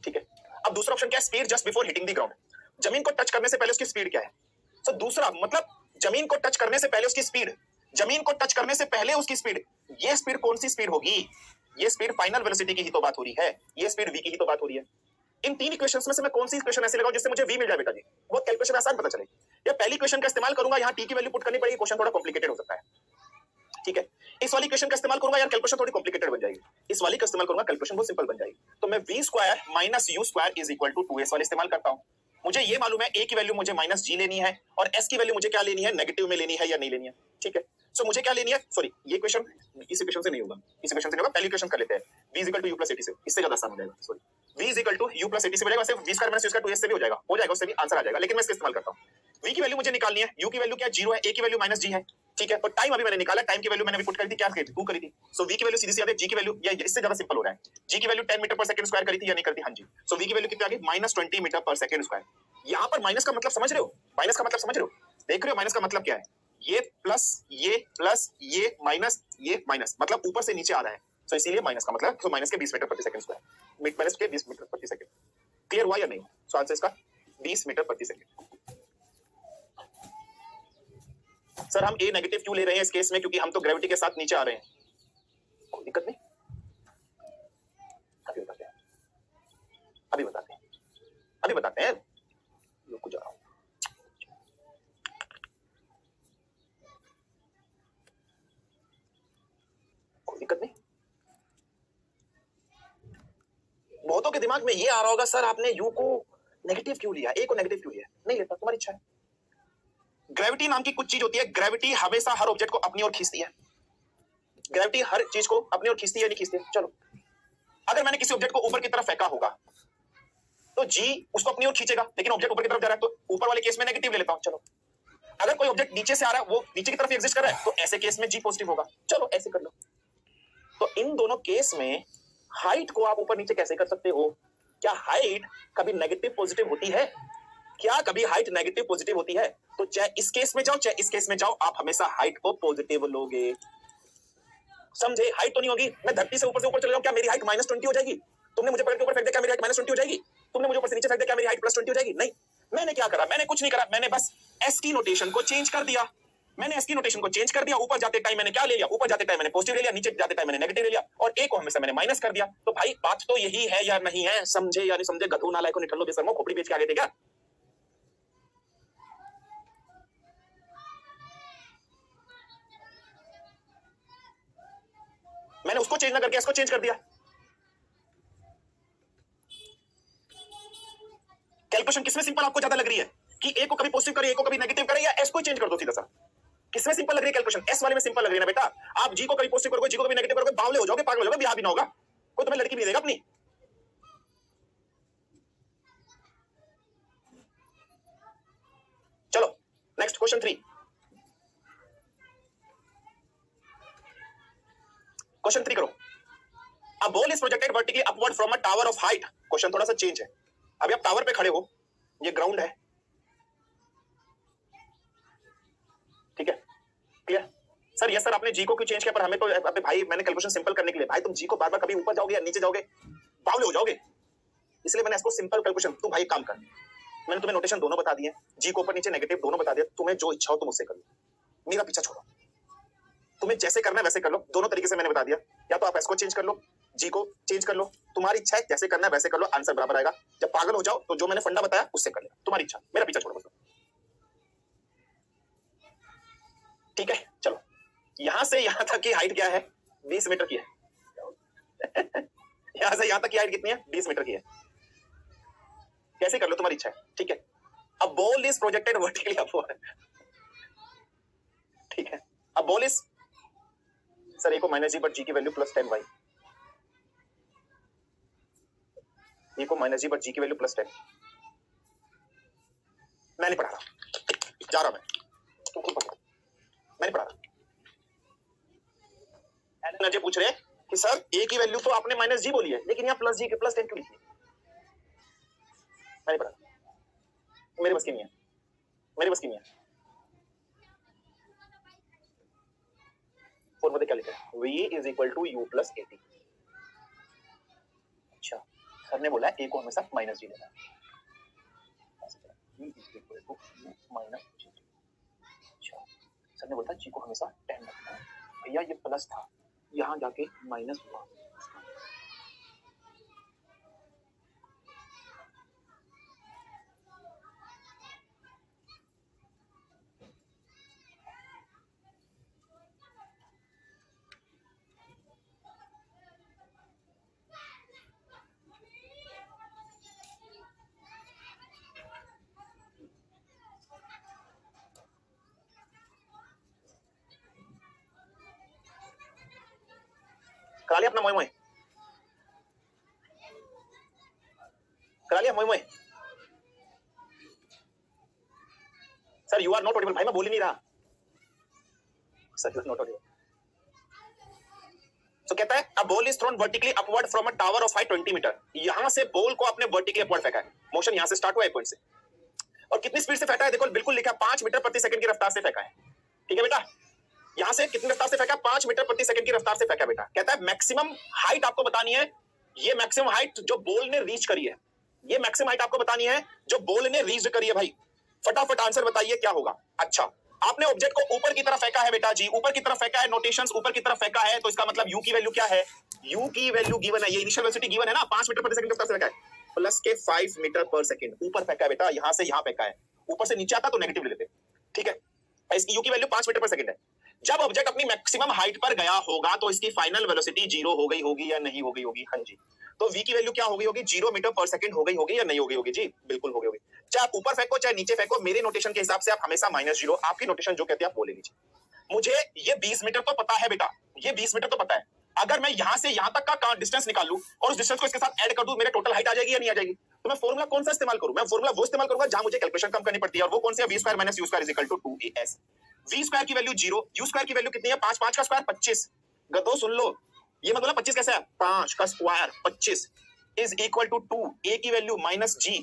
ठीक है। अब दूसरा ऑप्शन क्या है? Speed just before hitting the ground, जमीन को टच करने से पहले उसकी स्पीड क्या है? तो दूसरा मतलब जमीन को टच करने से पहले उसकी स्पीड, जमीन को टच करने से पहले उसकी स्पीड, ये स्पीड कौन सी स्पीड होगी? ये स्पीड फाइनल वेलोसिटी की ही तो बात हो रही है, ये स्पीड v की ही तो बात हो रही है। इन तीन इक्वेशंस में से मैं कौन सी इक्वेशन ऐसे लगाऊं जिससे मुझे v मिल जाए बेटा जी? बहुत कैलकुलेशन आसान पता चले। या पहली इक्वेशन का इस्तेमाल करूंगा, यहां t की वैल्यू पुट करनी पड़ेगी, क्वेश्चन थोड़ा कॉम्प्लिकेटेड हो सकता है, ठीक है। इस वाली इक्वेशन का इस्तेमाल करूंगा यार, कैलकुलेशन थोड़ी कॉम्प्लिकेटेड बन जाएगी। इस वाली का इस्तेमाल करूंगा, कैलकुलेशन बहुत सिंपल बन जाएगी। तो मैं v square minus u square is equal to 2s वाले इस्तेमाल करता हूं। मुझे ये मालूम है a की वैल्यू मुझे माइनस g लेनी है और s की वैल्यू मुझे क्या लेनी है? नेगेटिव में लेनी है या नहीं लेनी है, ठीक है। सो मुझे क्या लेनी है? सॉरी, ये क्वेश्चन इस इक्वेशन से नहीं होगा, इस इक्वेशन से नहीं होगा, पहली इक्वेशन कर लेते हैं। v is equal to u plus 80 से, इससे ज्यादा आसान हो जाएगा। Sorry, v is equal to u plus 80 से बनेगा, वैसे v square minus u square 2s से भी हो जाएगा, उससे भी आंसर आ जाएगा, लेकिन मैं इसका इस्तेमाल करता हूं। v की वैल्यू मुझे निकालनी है, u की वैल्यू क्या है? 0 है, a की वैल्यू माइनस g है, ठीक है। और टाइम अभी मैंने निकाला, टाइम की वैल्यू मैंने अभी पुट करी थी, क्या करी थी? 2 करी थी। सो v की वैल्यू सीधी सी आ गई, g की वैल्यू या इससे ज्यादा सिंपल हो रहा है, g की वैल्यू 10 मीटर पर सेकंड स्क्वायर करी थी या नहीं करती? हां जी। सो v की वैल्यू कितनी आ गई? माइनस 20 मीटर पर सेकंड स्क्वायर। यहां पर माइनस का मतलब समझ रहे हो? माइनस का मतलब समझ रहे हो? देख रहे हो माइनस का मतलब क्या है? ये प्लस ये माइनस, मतलब ऊपर से नीचे आ रहा है, तो इसीलिए माइनस का मतलब, तो माइनस के 20 मीटर प्रति सेकंड स्क्वायर, माइनस के 20 मीटर प्रति सेकंड। क्लियर हुआ या नहीं? सो आंसर इसका 20 मीटर प्रति सेकंड। सर हम ए नेगेटिव क्यों ले रहे हैं इस केस में? क्योंकि हम तो ग्रेविटी के साथ नीचे आ रहे हैं। कोई दिक्कत नहीं, अभी बताते हैं, अभी बताते हैं, अभी बताते हैं, रुक जा रहा हूं। कोई दिक्कत नहीं। बहुतों के दिमाग में ये आ रहा होगा, सर आपने यू को नेगेटिव क्यों लिया, ए को नेगेटिव क्यों लिया? नहीं लेता, तुम्हारी इच्छा है। ग्रेविटी नाम की कुछ चीज होती है, ग्रेविटी हमेशा हर ऑब्जेक्ट को अपनी ओर खींचती है। ग्रेविटी हर चीज को अपनी ओर खींचती है, नहीं खींचती? चलो, अगर मैंने किसी ऑब्जेक्ट को ऊपर की तरफ फेंका होगा तो जी उसको अपनी ओर खींचेगा, लेकिन ऑब्जेक्ट ऊपर की तरफ जा रहा है तो ऊपर वाले केस में नेगेटिव ले लेता हूं। चलो, अगर कोई ऑब्जेक्ट नीचे से आ रहा है, वो नीचे की तरफ एग्जिस्ट कर रहा है, तो ऐसे केस में जी पॉजिटिव होगा। चलो ऐसे कर लो। तो इन दोनों केस में हाइट को आप ऊपर नीचे कैसे कर सकते हो? क्या हाइट कभी नेगेटिव पॉजिटिव होती है? क्या कभी हाइट नेगेटिव पॉजिटिव होती है? तो चाहे इस केस में जाओ चाहे इस केस में जाओ, आप हमेशा हाइट को पॉजिटिव लोगे। समझे? हाइट तो नहीं होगी, मैं धरती से ऊपर चले जाऊं, क्या मेरी हाइट माइनस 20 हो जाएगी? तुमने मुझे पकड़ के ऊपर फेंक दिया, क्या मेरी हाइट माइनस 20 हो जाएगी? तुमने मुझे ऊपर से नीचे फेंक दिया, क्या मेरी हाइट प्लस 20 हो जाएगी? नहीं। मैंने क्या करा? मैंने कुछ नहीं करा, मैंने बस एस की नोटेशन को चेंज कर दिया। मैंने एस की नोटेशन को चेंज कर दिया। ऊपर जाते टाइम मैंने क्या ले लिया? ऊपर जाते टाइम मैंने पॉजिटिव ले लिया, नीचे जाते टाइम मैंने नेगेटिव ले लिया, और ए को हमेशा मैंने माइनस कर दिया। तो भाई बात तो यही है या नहीं है? समझे या नहीं समझे? गधू नालायक को निठल्लो बेशर्मो, खोपड़ी बेच के आ गए थे क्या? मैंने उसको चेंज ना करके इसको चेंज कर दिया। कैलकुलेशन किसमें सिंपल आपको ज्यादा लग रही है कि ए को कभी पॉजिटिव करे, ए को कभी नेगेटिव करे, या एस को चेंज कर दो सीधा सा? किसमें सिंपल लग रही है कैलकुलेशन? एस वाले में सिंपल लग रही है ना बेटा। आप जी को कभी पॉजिटिव करोगे, जी को कभी नेगेटिव करोगे, बावले हो जाओगे, पागल हो जाओगे, ब्याह भी ना होगा, कोई तुम्हें लड़की भी नहीं देगा अपनी। चलो नेक्स्ट क्वेश्चन 3। क्वेश्चन 3 करो। A ball is projected vertically upward from a tower of height। Question थोड़ा सा चेंज है। अभी आप टावर पे खड़े हो, ये ग्राउंड है, ठीक है, क्लियर? सर यस सर, आपने जी को क्यों चेंज किया? पर हमें तो अबे भाई, मैंने कैलकुलेशन सिंपल करने के लिए, भाई तुम जी को बार बार कभी ऊपर जाओगे या नीचे जाओगे, बावले हो जाओगे, इसलिए मैंने इसको सिंपल कैलकुलेशन। तू भाई काम कर, मैंने तुम्हें नोटेशन दोनों बता दिए, जी को ऊपर नीचे नेगेटिव दोनों बता दिया, तुम्हें जो इच्छा हो तुम उससे कर लो, मेरा पीछा छोड़ो, तुम्हें जैसे करना है वैसे कर लो, दोनों तरीके से मैंने बता दिया। या तो आप एस को चेंज कर लो, जी को चेंज कर लो, तुम्हारी इच्छा है, जैसे करना है वैसे कर लो, आंसर बराबर आएगा। जब पागल हो जाओ तो जो मैंने फंडा बताया उससे कर लेना, तुम्हारी इच्छा, मेरा पीछा छोड़ो बस। ठीक है, चलो यहां से यहां तक की हाइट क्या है? 20 मीटर की है। यहां से यहां तक की हाइट कितनी है? 20 मीटर की है। कैसे कर लो, तुम्हारी इच्छा है, ठीक है। अब ball is projected vertically upward, ठीक है। अब बॉल इज, सर ए को माइनस जी बट जी की वैल्यू प्लस 10 वाई, ए को माइनस जी बट जी की वैल्यू प्लस 10। मैं नहीं पढ़ा रहा, जा रहा मैं, तुम खुद पढ़ो, मैं नहीं पढ़ा रहा। एनर्जी पूछ रहे कि सर ए की वैल्यू तो आपने माइनस जी बोली है, लेकिन यहाँ प्लस जी के प्लस 10 क्यों लिखी? मैंने पढ़ा, मेरे बस की नहीं है, मेरे बस की नहीं है। फॉर्मूला क्या लिखा है? v is equal to u plus a t. अच्छा, सर ने बोला a को हमेशा माइनस जी लेना है, v is equal to u minus g. अच्छा, सर ने बोला g को हमेशा 10 रखना है, भैया ये प्लस था, यहाँ जाके माइनस हुआ। करा लिया अपना मोए मोए, करा लिया मोए मोए। Sir you are not audible, भाई मैं बोल ही नहीं रहा, sir you are not audible. तो कहता है a ball is thrown vertically upward from a tower of height 20 meter. यहां से बॉल को आपने वर्टिकली अपवर्ड फेंका है, मोशन यहां से स्टार्ट हुआ है पॉइंट से, और कितनी स्पीड से फेंका है देखो, बिल्कुल लिखा 5 मीटर प्रति सेकंड की रफ्तार से फेंका है। ठीक है बेटा, यहां से कितनी रफ्तार से फेंका? 5 मीटर प्रति सेकंड की रफ्तार से फेंका बेटा। कहता है मैक्सिमम हाइट आपको बतानी है, ये मैक्सिमम हाइट जो बॉल ने रीच करी है, ये मैक्सिमम हाइट आपको बतानी है जो बॉल ने रीच करी है। भाई फटाफट आंसर बताइए क्या होगा। अच्छा, आपने ऑब्जेक्ट को ऊपर की तरफ फेंका है बेटा जी, ऊपर की तरफ फेंका है, नोटेशंस ऊपर की तरफ फेंका है, तो इसका मतलब u की वैल्यू क्या है? u की वैल्यू गिवन है, ये इनिशियल वेलोसिटी गिवन है ना, 5 मीटर प्रति सेकंड की रफ्तार से फेंका है, प्लस के 5 मीटर पर सेकंड ऊपर फेंका है बेटा, यहां से यहां फेंका है, ऊपर से नीचे आता तो नेगेटिव ले लेते। ठीक है, इसकी u की वैल्यू 5 मीटर पर सेकंड है। जब ऑब्जेक्ट अपनी मैक्सिमम हाइट पर गया होगा तो इसकी फाइनल वेलोसिटी 0 हो गई होगी या नहीं हो गई होगी? हाँ जी, तो v की वैल्यू क्या हो गई होगी? 0 मीटर पर सेकंड हो गई होगी या नहीं हो गई होगी? जी बिल्कुल हो गई होगी। चाहे आप ऊपर फेंको चाहे नीचे फेंको, मेरे नोटेशन के हिसाब से आप हमेशा -0, आपकी नोटेशन जो कहती है आप वो ले लीजिए। मुझे ये 20 मीटर तो पता है बेटा, ये 20 मीटर तो पता है, अगर मैं यहां से यहां तक का डिस्टेंस निकाल लूं और उस डिस्टेंस को इसके साथ ऐड कर दूं, मेरे टोटल हाइट आ जाएगी या नहीं आ जाएगी? तो मैं फॉर्मूला कौन सा इस्तेमाल करूं? मैं फॉर्मूला वो इस्तेमाल करूंगा जहां मुझे कैलकुलेशन कम करनी पड़ती है, और वो कौन सी है? v square minus u square is equal to 2as। v square की वैल्यू 0, u स्क्वायर की वैल्यू कितनी है? 5, 5 का स्क्वायर 25। गदो सुन लो, ये मतलब 25 कैसे है? 5 का square 25 is equal to 2, a की वैल्यू माइनस g,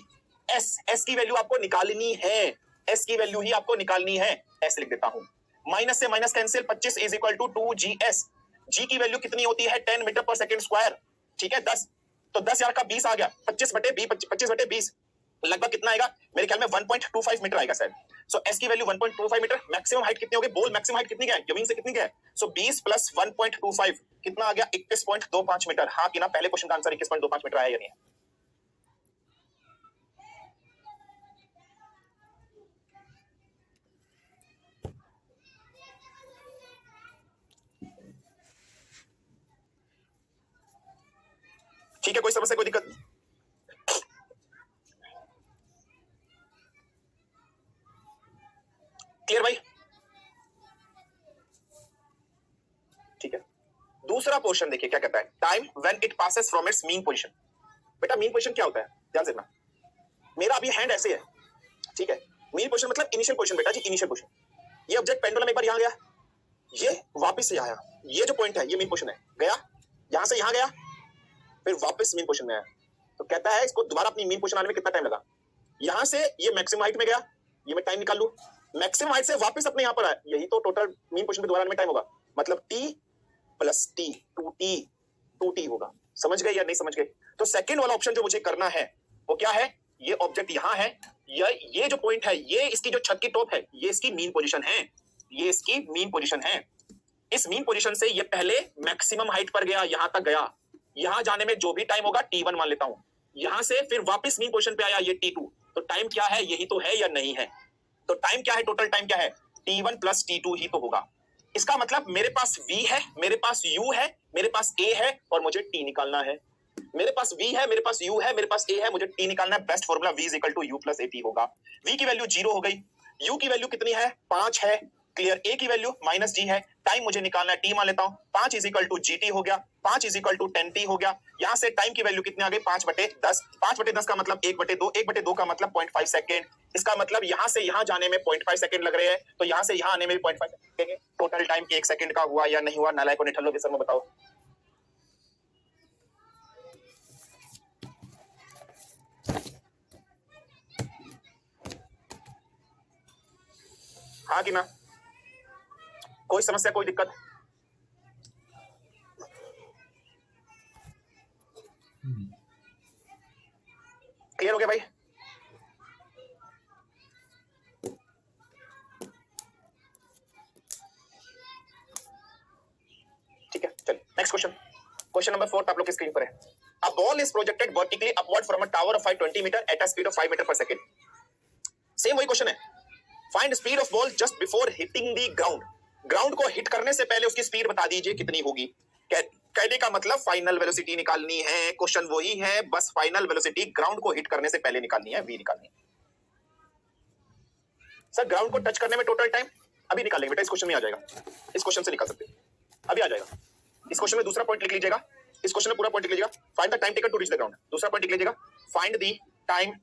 s की वैल्यू आपको निकालनी है, s की वैल्यू ही आपको निकालनी है, ऐसे लिख देता हूं, माइनस से minus cancel, 25 is equal to 2gs। g की वैल्यू कितनी होती है? 10 मीटर पर सेकंड स्क्वायर। ठीक है, 10 तो 10 यार का 20 आ गया, 25 बटे 20 लगभग कितना आएगा? मेरे ख्याल में 1.25 मीटर आएगा शायद। सो s की वैल्यू 1.25 मीटर। मैक्सिमम हाइट कितनी होगी? बॉल मैक्सिमम हाइट कितनी है? जमीन से कितनी है? सो 20 प्लस 1.25 कितना आ गया? 21.25 मीटर। हाँ कि ना? पहले क्वेश्चन का आंसर 21.25 मीटर आया या नहीं है? ठीक है, कोई समस्या, कोई दिक्कत? क्लियर भाई? ठीक है, दूसरा पोर्शन देखिए क्या कहता है, time when it passes from its mean position. बेटा मीन पोजीशन क्या होता है? ध्यान से देखना, मेरा अभी हैंड ऐसे है, ठीक है, मीन पोजीशन मतलब इनिशियल पोजीशन बेटा जी, इनिशियल पोजीशन। ये ऑब्जेक्ट पेंडुलम एक बार यहां गया, ये वापस से आया, ये जो पॉइंट है ये मीन पोजीशन है, गया यहां से यहां गया, फिर वापस मीन पोजीशन में आया। तो कहता है इसको दोबारा अपनी मीन पोजीशन आने में कितना टाइम लगा? यहां से ये मैक्सिमम हाइट में गया, ये मैं टाइम निकाल लूं, मैक्सिमम हाइट से वापस अपने यहां पर आया, यही तो टोटल मीन पोजीशन पे दोबारा आने में टाइम होगा, मतलब t प्लस टी, 2t होगा। समझ गए या नहीं समझ गए? तो सेकंड वाला ऑप्शन जो मुझे करना है वो क्या है? ये ऑब्जेक्ट यहां है, ये जो पॉइंट है, ये इसकी जो छत की टॉप है, ये इसकी मीन पोजीशन है, ये इसकी मीन पोजीशन है। इस मीन पोजीशन से ये पहले मैक्सिमम हाइट पर गया, यहां तक गया, यहां जाने में जो भी टाइम होगा t1 मान लेता हूं, यहां से फिर वापस मीन पोजीशन पे आया, ये t2। तो टाइम क्या है? यही तो है या नहीं है? तो टाइम क्या है? टोटल टाइम क्या है? t1 प्लस t2 ही तो होगा। इसका मतलब मेरे पास v है, मेरे पास u है, मेरे पास a है, और मुझे t निकालना है। मेरे पास v है, मेरे पास u है, मेरे पास a है, मुझे t निकालना है। Best formula v is equal to u plus at होगा। v की वैल्यू 0 हो गई, u की वैल्यू कितनी है? 5 है, क्लियर। a की वैल्यू माइनस g है, टाइम मुझे निकालना है, t मान लेता हूं, 5 इज इक्वल टू gt हो गया, 5 इज इक्वल टू 10t हो गया। यहां से टाइम की वैल्यू कितनी आ गई? 5/10, 5/10 का मतलब 1/2, 1/2 का मतलब 0.5 सेकेंड। इसका मतलब यहां से यहां जाने में 0.5 सेकंड लग रहे हैं, तो यहां से यहां आने में भी 0.5 सेकंड लगेंगे। टोटल टाइम 1 सेकंड का हुआ या नहीं हुआ? नालायक को निठल्लो के सर में बताओ। हाँ कि ना? कोई समस्या, कोई दिक्कत? क्लियर हो गया भाई? ठीक है, चलिए नेक्स्ट क्वेश्चन। क्वेश्चन नंबर 4 आप लोग की स्क्रीन पर है। A ball is projected vertically upward from a tower of 520 meter at a speed of 5 meter per second. Same वही क्वेश्चन है। Find speed of ball just before hitting the ground. Ground को hit करने से पहले उसकी speed बता दीजिए कितनी होगी। कहने का मतलब फाइनल वेलोसिटी निकालनी है। क्वेश्चन वही है, बस फाइनल वेलोसिटी ग्राउंड को हिट करने से पहले निकालनी है, वी निकालनी है। सर ग्राउंड को टच करने में टोटल टाइम अभी निकालेंगे बेटा, इस क्वेश्चन में आ जाएगा। इस क्वेश्चन से निकाल सकते हैं, अभी आ जाएगा। इस क्वेश्चन में दूसरा पॉइंट लिख लीजिएगा, इस क्वेश्चन में पूरा पॉइंट लिख लीजिएगा। Find the time taken to reach the ground. दूसरा पॉइंट लिख लीजिएगा, find the time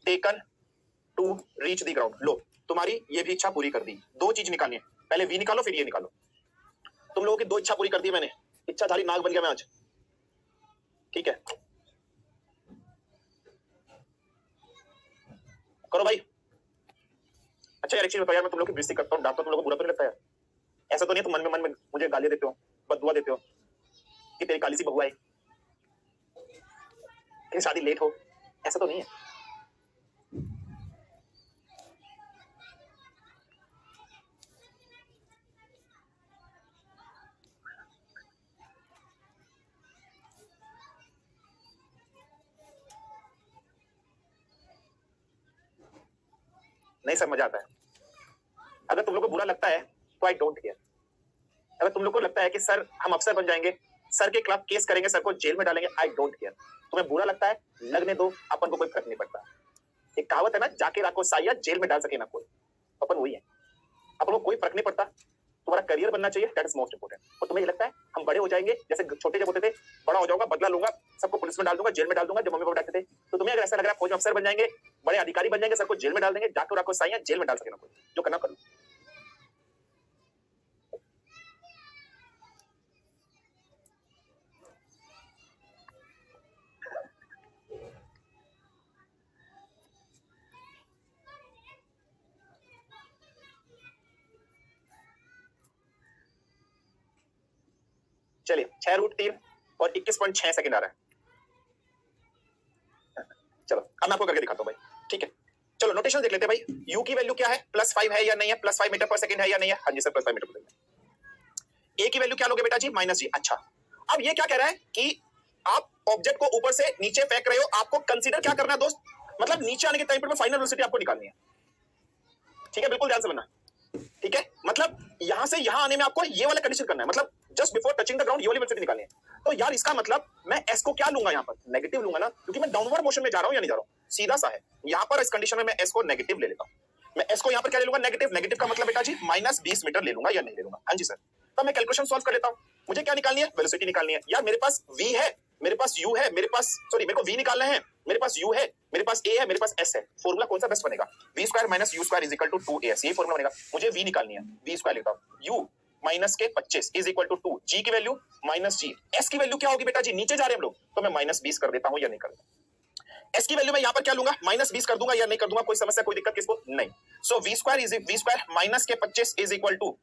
taken to reach the ground. लो तुम्हारी ये भी इच्छा पूरी कर दी। दो चीज निकालनी है, पहले वी निकालो फिर ये निकालो। तुम लोगों की दो इच्छा पूरी कर दी मैंने, इच्छाधारी नाग बन गया मैं आज। ठीक है करो भाई। अच्छा यार एक चीज बताओ यार, मैं तुम लोग की बेइज्जती करता हूँ, डांटता तुम लोगों को बुरा तो नहीं लगता यार? ऐसा तो नहीं तुम मन में मुझे गाली देते हो, बददुआ देते हो कि तेरी काली सी बहू आई, कि शादी लेट हो, ऐसा तो नहीं है? नहीं सर मजा आता है। अगर तुम लोग को बुरा लगता है तो आई डोंट केयर। अगर तुम लोग को लगता है कि सर हम अफसर बन जाएंगे, सर के खिलाफ केस करेंगे, सर को जेल में डालेंगे, आई डोंट केयर। तुम्हें बुरा लगता है लगने दो, अपन को कोई फर्क नहीं पड़ता। एक कहावत है ना, जाके राखो साया जेल में डाल सके ना कोई, अपन वही है। अपन को कोई फर्क नहीं पड़ता। तुम्हारा करियर बनना चाहिए, दैट इज मोस्ट इंपोर्टेंट। और तुम्हें ये लगता है हम बड़े हो जाएंगे, जैसे छोटे जब होते थे, बड़ा हो जाऊंगा, बदला लूंगा, सबको पुलिस में डाल दूंगा, जेल में डाल दूंगा, जब मम्मी पापा डांटते थे। तो तुम्हें अगर ऐसा लग रहा है फौज में अफसर बन जाएंगे, बड़े अधिकारी बन जाएंगे, सबको जेल में डाल देंगे, जाके राखो साया जेल में डाल सके ना कोई, जो करना कर लो। चलिए 6√3 और 21.6 सेकंड आ रहा है। चलो अब मैं आपको करके दिखाता हूँ भाई, ठीक है? चलो नोटेशन देख लेते हैं भाई। u की वैल्यू क्या है, +5 है या नहीं है, +5 मीटर पर सेकंड है या नहीं है? हाँ जी सर +5 मीटर पर सेकंड। a की वैल्यू क्या लोगे बेटा जी, -g। अच्छा अब ये क्या कह रहा है कि आप ऑब्जेक्ट को ऊपर से नीचे फेंक रहे हो, आपको कंसीडर क्या करना है दोस्त, मतलब नीचे आने के टाइम पर फाइनल वेलोसिटी आपको निकालनी है। ठीक है, बिल्कुल ध्यान से बनना। ठीक है, मतलब यहां से यहां आने में आपको ये वाला कंडीशन करना है, मतलब just before touching the ground ये वाली वेलोसिटी निकालनी है। तो यार इसका मतलब मैं s को क्या लूंगा, यहाँ पर नेगेटिव लूंगा ना, क्योंकि मैं डाउनवर्ड मोशन में जा रहा हूं या नहीं जा रहा हूं, सीधा सा है। यहाँ पर इस कंडीशन में मैं s को नेगेटिव ले लेता हूं। मैं s को यहाँ पर क्या ले लूंगा, नेगेटिव। नेगेटिव का मतलब बेटा जी -20 मीटर ले लूंगा या नहीं ले लूंगा? हाँ जी सर। तो मैं कैलकुलेशन सॉल्व कर लेता हूँ। मुझे क्या निकालनी है, वेलोसिटी निकालनी है। यार मेरे पास v है, मेरे पास u है, मेरे पास सॉरी मेरे को v निकालना है, मेरे पास u है, मेरे पास a है, मेरे पास s है। फॉर्मूला कौन सा बेस्ट बनेगा, v² - u² = 2as। ये फॉर्मूला बनेगा। मुझे v निकालनी है, v² लेता हूं, u माइनस के 25 = 2, g की वैल्यू -g, s की वैल्यू क्या होगी बेटा जी, नीचे जा रहे हैं हम लोग, तो मैं -20 कर देता हूं या नहीं कर देता। s की वैल्यू मैं यहाँ पर क्या लूंगा, -20 कर दूंगा या नहीं कर दूंगा, कोई समस्या कोई दिक्कत किसको नहीं। सो v² माइनस के 25 =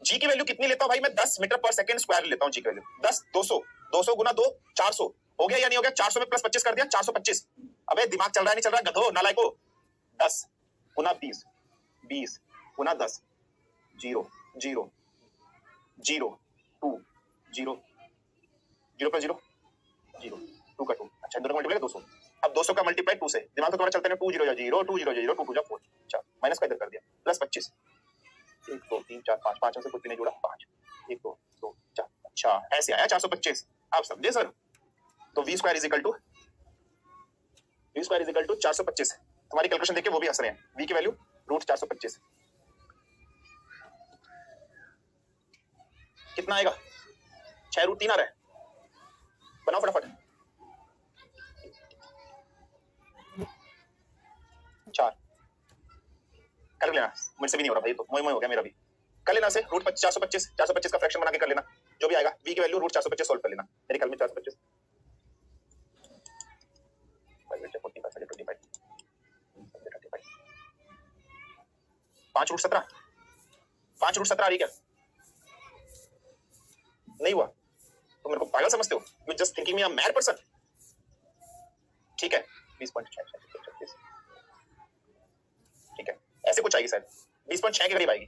g की वैल्यू कितनी लेता हूं भाई मैं, 10 मीटर पर सेकंड स्क्वायर लेता हूं। जी की वैल्यू 10, 200, 200 गुना 2 400 हो गया या नहीं हो गया, 400 में +25 कर दिया, 425। अबे दिमाग चल रहा है नहीं चल रहा, गधो नालायको। 10 गुना 20, 20 गुना 10, 0 0 0 2 0 0 पर 0 0 2 का 2। अच्छा दोनों मल्टीप्लाई 200। अब 200 का मल्टीप्लाई 2 से, दिमाग से थोड़ा चलते हैं, 2 0 या 0 2 0 0 2 2 4। अच्छा माइनस का इधर कर दिया, +25, 1 2 3 4 5, 5 से कुछ भी नहीं जुड़ा, 5 1 2 2 4। अच्छा ऐसे आया 425, आप समझे सर? तो v² = 425। तुम्हारी कैलकुलेशन देख के वो भी हंस रहे हैं। v की वैल्यू √425 कितना आएगा, 6√3 आ रहा है। बनाओ फटाफट, 4 कर लेना, मुझसे भी नहीं हो रहा भाई, तो मोय हो गया मेरा भी। कर लेना से √425 का फ्रैक्शन बना के कर लेना, जो भी आएगा। v की वैल्यू √425 सोल्व कर लेना, मेरे ख्याल में 425 5 √17 5√17 आ रही क्या? नहीं हुआ तो मेरे को पागल समझते हो? You just thinking me a mad person. ठीक है 20.6, ठीक है ऐसे कुछ आएगी शायद 20.6 के करीब आएगी।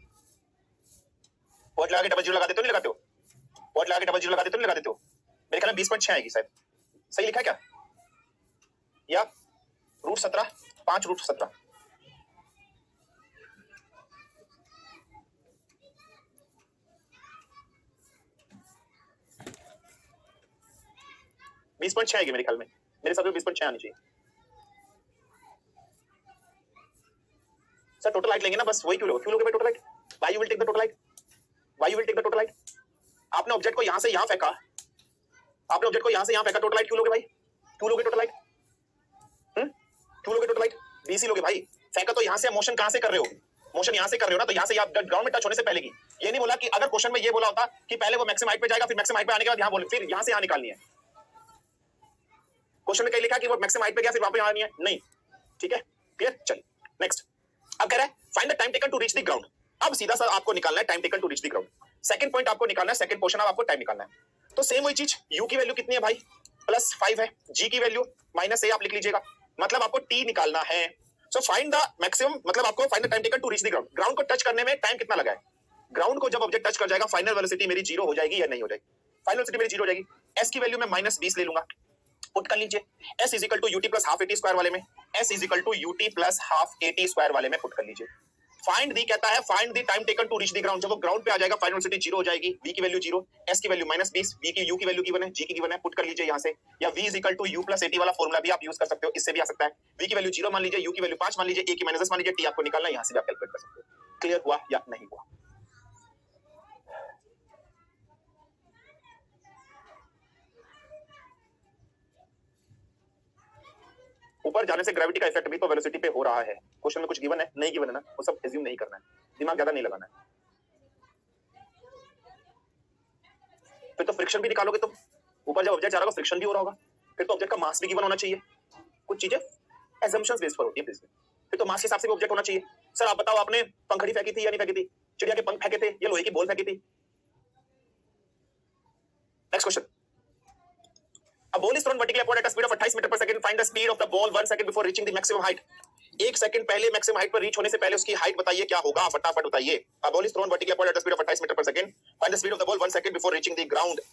पॉइंट लगा के डबल जीरो लगा देते हो, नहीं लगाते हो? पॉइंट लगा के डबल जीरो लगा देते हो, नहीं लगा देते हो? मेरे ख्याल में 20.6 आएगी शायद। सही लिखा है क्या? या √17, 5√17। बीस पॉइंट छह आएगी मेरे ख्याल में, मेरे साथ 20.6 आनी चाहिए। सर टोटल हाइट लेंगे ना, बस वही क्यों लोगे भाई total height? Why you will take the total height? Why you will take the total height? आपने ऑब्जेक्ट को यहां से यहां फेंका, आपने ऑब्जेक्ट को यहां से यहां फेंका, टोटल हाइट क्यों लोगे भाई? क्यों लोगे टोटल हाइट? क्यों लोगे टोटल हाइट? बीसी लोगे भाई। फेंका तो यहां से, मोशन कहां से कर रहे हो? मोशन यहां से कर रहे हो ना, तो यहां से आप ग्राउंड में टच होने से पहले की। ये नहीं बोला कि अगर क्वेश्चन में ये बोला होता कि पहले वो मैक्सिमम हाइट पे जाएगा, फिर मैक्सिमम हाइट पे आने के बाद यहां बोले, फिर यहां से यहां निकालनी है। क्वेश्चन में कहीं लिखा कि वो मैक्सिमम हाइट पे गया फिर वापस आनी है? नहीं। ठीक है क्लियर? चलिए नेक्स्ट। अब कह रहा है find the time taken to reach the ground. अब सीधा सा आपको निकालना है time taken to reach the ground. Second point आपको निकालना है, सेकंड पोर्शन आपको टाइम निकालना है। तो सेम वही चीज, u की वैल्यू कितनी है भाई? +5 है। g की वैल्यू -a आप लिख लीजिएगा, मतलब आपको t निकालना है। सो फाइंड द मैक्सिमम, मतलब आपको find the time taken to reach the ground. Ground को टच करने में टाइम कितना लगा है? ग्राउंड को जब ऑब्जेक्ट टच कर जाएगा, फाइनल वेलोसिटी मेरी 0 हो जाएगी या नहीं हो जाएगी? फाइनल वेलोसिटी मेरी 0 हो जाएगी। s की वैल्यू मैं -20 ले लूंगा, पुट कर लीजिए। s is equal to ut plus half eighty square वाले में, s is equal to ut plus half eighty square वाले में पुट कर लीजिए। फाइंड दी कहता है, find the time taken to reach the ground. जब वो ग्राउंड पे आ जाएगा, फाइनल वेलोसिटी 0 हो जाएगी, v की वैल्यू 0, s की वैल्यू -20, v की u की वैल्यू गिवन है, g की गिवन है, पुट कर लीजिए यहां से। या v is equal to u plus at वाला फॉर्मूला भी आप यूज कर सकते हो, इससे भी आ सकता है। v की वैल्यू 0 मान लीजिए, u की वैल्यू 5 मान लीजिए, a की -10 मान लीजिए, t आपको निकालना है, यहां से भी आप कैलकुलेट कर सकते हो। क्लियर हुआ या नहीं हुआ? ऊपर जाने से ग्रेविटी का इफेक्ट भी तो वेलोसिटी पे हो रहा है। क्वेश्चन में कुछ गिवन है, नहीं गिवन है ना, वो सब एज्यूम नहीं करना है, दिमाग ज्यादा नहीं लगाना है। फिर तो फ्रिक्शन भी निकालोगे तुम, ऊपर जब ऑब्जेक्ट जा रहा होगा फ्रिक्शन भी हो रहा होगा, फिर तो ऑब्जेक्ट का मास भी गिवन होना चाहिए। कुछ चीजें assumptions बेस पर होती है फिजिक्स में, फिर तो मास के हिसाब से भी ऑब्जेक्ट होना चाहिए। सर आप बताओ, आपने पंखड़ी फेंकी थी या नहीं फेंकी थी? चिड़िया के पंख फेंके थे या लोहे की बॉल फेंकी थी? Next question. A ball is thrown vertically upward at a speed of 28 metre पर second. Find the speed of the ball 1 second before reaching the maximum height. 1 second पहले मैक्सिमम हाइट पर रीच होने से पहले उसकी height बताइए क्या होगा, फटाफट बताइए। A ball is thrown vertically upward at a speed of 28 metre पर second. Find the speed of the ball 1 second before reaching the ground.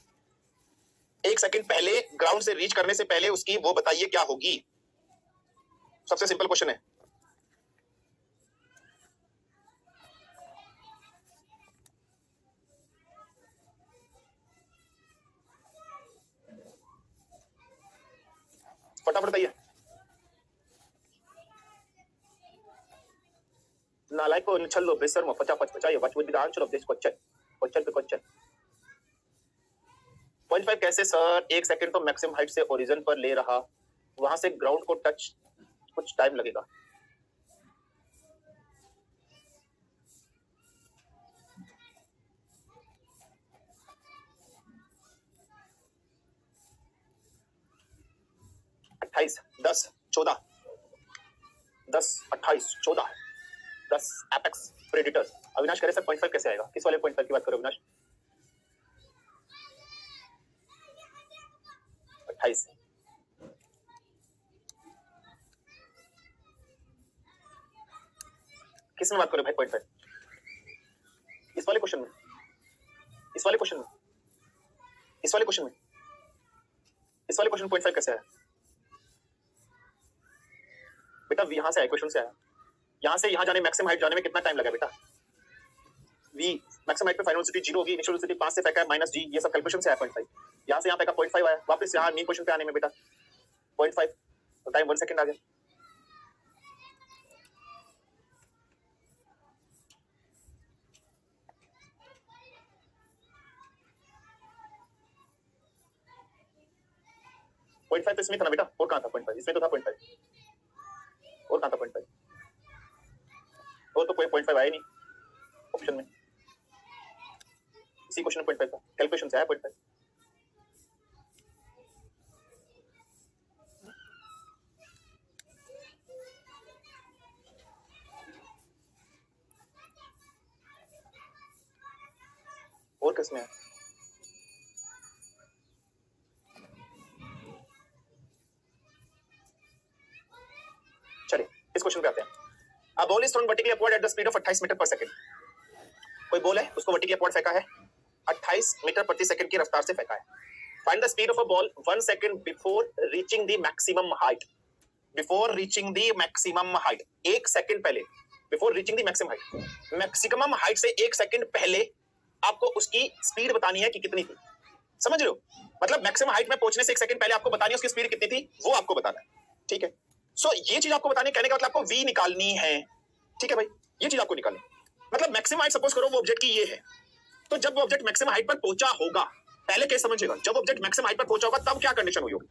1 second पहले ग्राउंड से रीच करने से पहले उसकी वो बताइए क्या होगी। सबसे सिंपल क्वेश्चन है। फटाफट बताइए। नालायक को निछल लो बेसर में फटाफट बताइए, what would be the answer of this question? Question पे क्वेश्चन। 0.5 कैसे सर? 1 सेकंड तो मैक्सिमम हाइट से ओरिजिन पर ले रहा, वहां से ग्राउंड को टच कुछ टाइम लगेगा। अट्ठाईस 10 14 10 28 14 10 एपेक्स प्रेडिटर्स। अविनाश करे सर 0.5 कैसे आएगा? किस वाले 0.5 की बात करो अविनाश? 28 किस में बात करो भाई 0.5? इस वाले क्वेश्चन में, इस वाले क्वेश्चन में, इस वाले क्वेश्चन में, इस वाले क्वेश्चन 0.5 कैसे आया बेटा? यहां से आया, क्वेश्चन से आया। यहां से यहां जाने, मैक्सिमम हाइट जाने में कितना टाइम लगा बेटा? v मैक्सिमम हाइट पे फाइनल वेलोसिटी 0 होगी, इनिशियल वेलोसिटी 5 से फेंका है -g, ये सब कैलकुलेशन से आया 0.5। यहां से यहां फेंका 0.5 आया, वापस यहां मेन क्वेश्चन पे आने में बेटा 0.5, तो टाइम 1 सेकंड आ गया। पॉइंट 5 तो इसमें था ना बेटा, और कहां था 0.5? इसमें तो था 0.5, और कहां था 0.5? और तो कोई 0.5 आया नहीं ऑप्शन में, इसी क्वेश्चन में 0.5 था, कैलकुलेशन से आया 0.5। और किसमें है? चलिए इस क्वेश्चन पे आते हैं। A ball is thrown vertically upward at the speed of 28 metre पर सेकंड। कोई बॉल है, उसको वर्टिकली अपवर्ड फेंका है, 28 मीटर प्रति सेकंड की रफ्तार से फेंका है। Find the speed of a ball 1 second before reaching the maximum height. Before reaching the maximum height, 1 second पहले, before reaching the maximum height, maximum height से 1 सेकंड पहले आपको उसकी स्पीड बतानी है कि कितनी थी। समझ रहे हो? मतलब मैक्सिमम हाइट में पहुंचने से 1 सेकंड पहले आपको बतानी है उसकी स्पीड कितनी थी, वो आपको बताना है। ठीक है, सो ये चीज आपको बताने कहने का मतलब आपको v निकालनी है। ठीक है भाई, ये चीज आपको निकालनी, मतलब मैक्सिमम हाइट सपोज करो वो ऑब्जेक्ट की ये है, तो जब वो ऑब्जेक्ट मैक्सिमम हाइट पर पहुंचा होगा, पहले केस समझिएगा, जब ऑब्जेक्ट मैक्सिमम हाइट पर पहुंचा होगा तब क्या कंडीशन हुई होगी।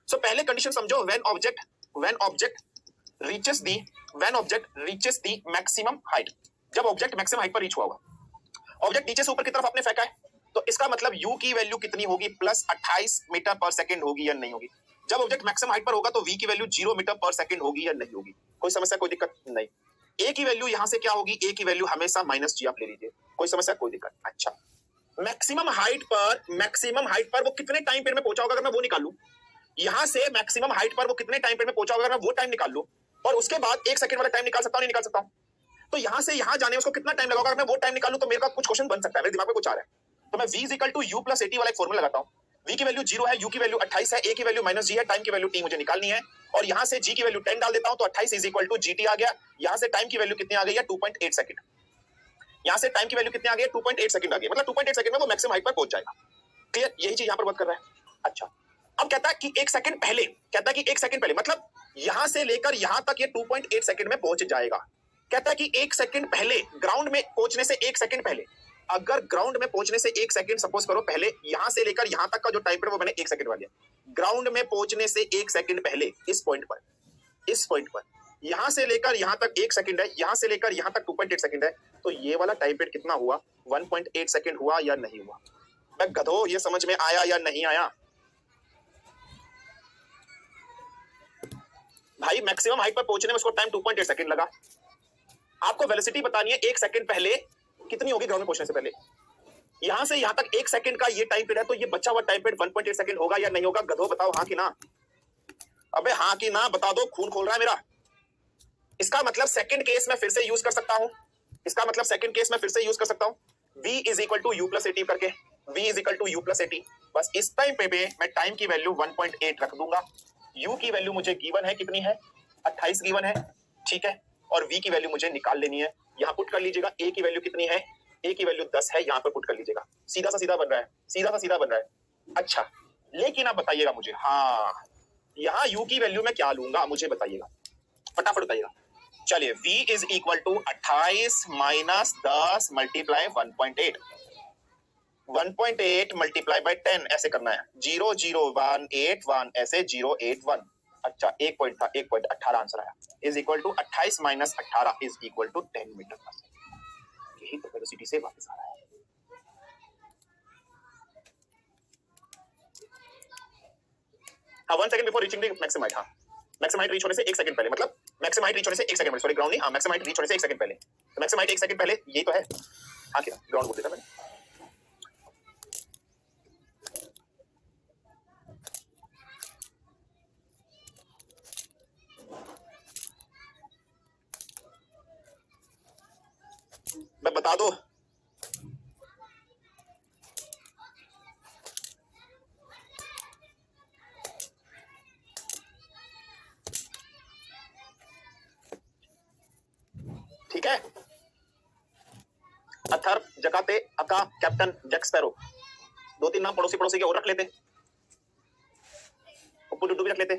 सो पहले कंडीशन समझो, when object reaches the maximum height, जब ऑब्जेक्ट मैक्सिमम हाइट पर रीच हुआ होगा। ऑब्जेक्ट नीचे से ऊपर की तरफ आपने फेंका है, तो इसका मतलब u की वैल्यू कितनी होगी, प्लस 28 मीटर पर सेकंड होगी या नहीं होगी। जब ऑब्जेक्ट मैक्सिमम हाइट पर होगा तो v की वैल्यू 0 मीटर पर सेकंड होगी या नहीं होगी। कोई समस्या, कोई दिक्कत नहीं। a की वैल्यू यहां से क्या होगी, a की वैल्यू हमेशा माइनस g आप ले लीजिए, कोई समस्या, कोई दिक्कत। अच्छा, मैक्सिमम हाइट पर वो कितने टाइम पीरियड में पहुंचा होगा, अगर मैं वो निकाल लूं, यहां से मैक्सिमम हाइट पर वो कितने टाइम पीरियड में पहुंचा होगा, अगर मैं वो टाइम निकाल लूं, और उसके बाद 1 सेकंड वाला टाइम निकाल सकता हूं, नहीं निकाल सकता हूं? तो यहां से यहां जाने में उसको कितना टाइम लगा, अगर मैं वो टाइम निकालूं तो मेरे पास कुछ क्वेश्चन बन सकता है, मेरे दिमाग में कुछ आ रहा है। तो मैं v = u + at वाला एक फॉर्मूला लगाता हूं। v की वैल्यू 0 है, u की वैल्यू 28 है, a की वैल्यू -g है, टाइम की वैल्यू t मुझे निकालनी है, और यहां से g की वैल्यू 10 डाल देता हूं, तो 28 = gt आ गया। यहां से टाइम की वैल्यू कितनी आ गई है, 2.8 सेकंड। यहां से टाइम की वैल्यू कितनी आ गई है, 2.8 सेकंड आ गई, मतलब 2.8 सेकंड में वो मैक्सिमम हाइट पर पहुंच जाएगा। क्लियर, यही चीज यहां पर बात कर रहा है। अच्छा, अब कहता है कि 1 सेकंड पहले, मतलब यहां से लेकर यहां तक ये 2.8 सेकंड में पहुंच जाएगा। कहता है कि 1 सेकंड पहले, ग्राउंड में पहुंचने से 1 सेकंड पहले, अगर ग्राउंड में पहुंचने से 1 सेकंड सपोज करो पहले, यहां से लेकर यहां तक का जो टाइम पीरियड वो मैंने 1 सेकंड वाला दिया। ग्राउंड में पहुंचने से 1 सेकंड पहले, इस पॉइंट पर यहां से लेकर यहां तक 1 सेकंड है, यहां से लेकर यहां तक 2.8 सेकंड है, तो ये वाला टाइम पीरियड कितना हुआ, 1.8 सेकंड हुआ या नहीं हुआ? मैं गधो, ये समझ में आया या नहीं आया? भाई मैक्सिमम हाइट पर पहुंचने में उसको टाइम 2.8 सेकंड लगा। आपको वेलोसिटी बतानी है 1 सेकंड पहले कितनी होगी, ग्राउंड में पहुंचने से पहले। यहां से यहां तक 1 सेकंड का ये टाइम पीरियड है, तो ये बचा हुआ टाइम पीरियड 1.8 सेकंड होगा या नहीं होगा? गधो बताओ, हाँ कि ना? अबे हाँ कि ना बता दो, खून खोल रहा है मेरा। इसका मतलब सेकंड केस में फिर से यूज कर सकता हूं, v = u + at करके, v = u + at। बस इस टाइम पे मैं टाइम की वैल्यू 1.8 रख दूंगा, u की वैल्यू मुझे गिवन है, कितनी है, 28 गिवन है, ठीक है, और v की वैल्यू मुझे निकाल लेनी है। यहां पुट कर लीजिएगा, a की वैल्यू कितनी है, a की वैल्यू 10 है, यहां पर पुट कर लीजिएगा। सीधा सा सीधा बन रहा है। अच्छा, लेकिन आप बताइएगा मुझे, हाँ यहां u की वैल्यू मैं क्या लूंगा, मुझे बताइएगा, फटाफट बताइएगा। चलिए, v = 28 - 10 × 1.8, 1.8 × 10 ऐसे करना है, 0 0 1 8 1 ऐसे 0 8 1। अच्छा, एक पॉइंट था, 18 आंसर आया, = 28 - 18 = 10 मीटर पर सेकंड। यही तो वेलोसिटी से वापस आ रहा है। हाँ, 1 second before reaching the maximum height. हाँ, मैक्सिमम हाइट रीच होने से 1 सेकंड पहले, मतलब मैक्सिमम हाइट रीच होने से 1 सेकंड पहले, सॉरी ग्राउंड नहीं, हाँ मैक्सिमम हाइट रीच होने से 1 सेकंड पहले, तो मैक्सिमम हाइट 1 सेकंड पहले, यही तो है। हाँ क्या, ग्राउंड बोल देता मैंने। मैं बता दो, ठीक है। अथर, जकाते, अका, कैप्टन, जैक स्पैरो, 2-3 नाम पड़ोसी के और रख लेते, पप्पू डुड्डू भी रख लेते,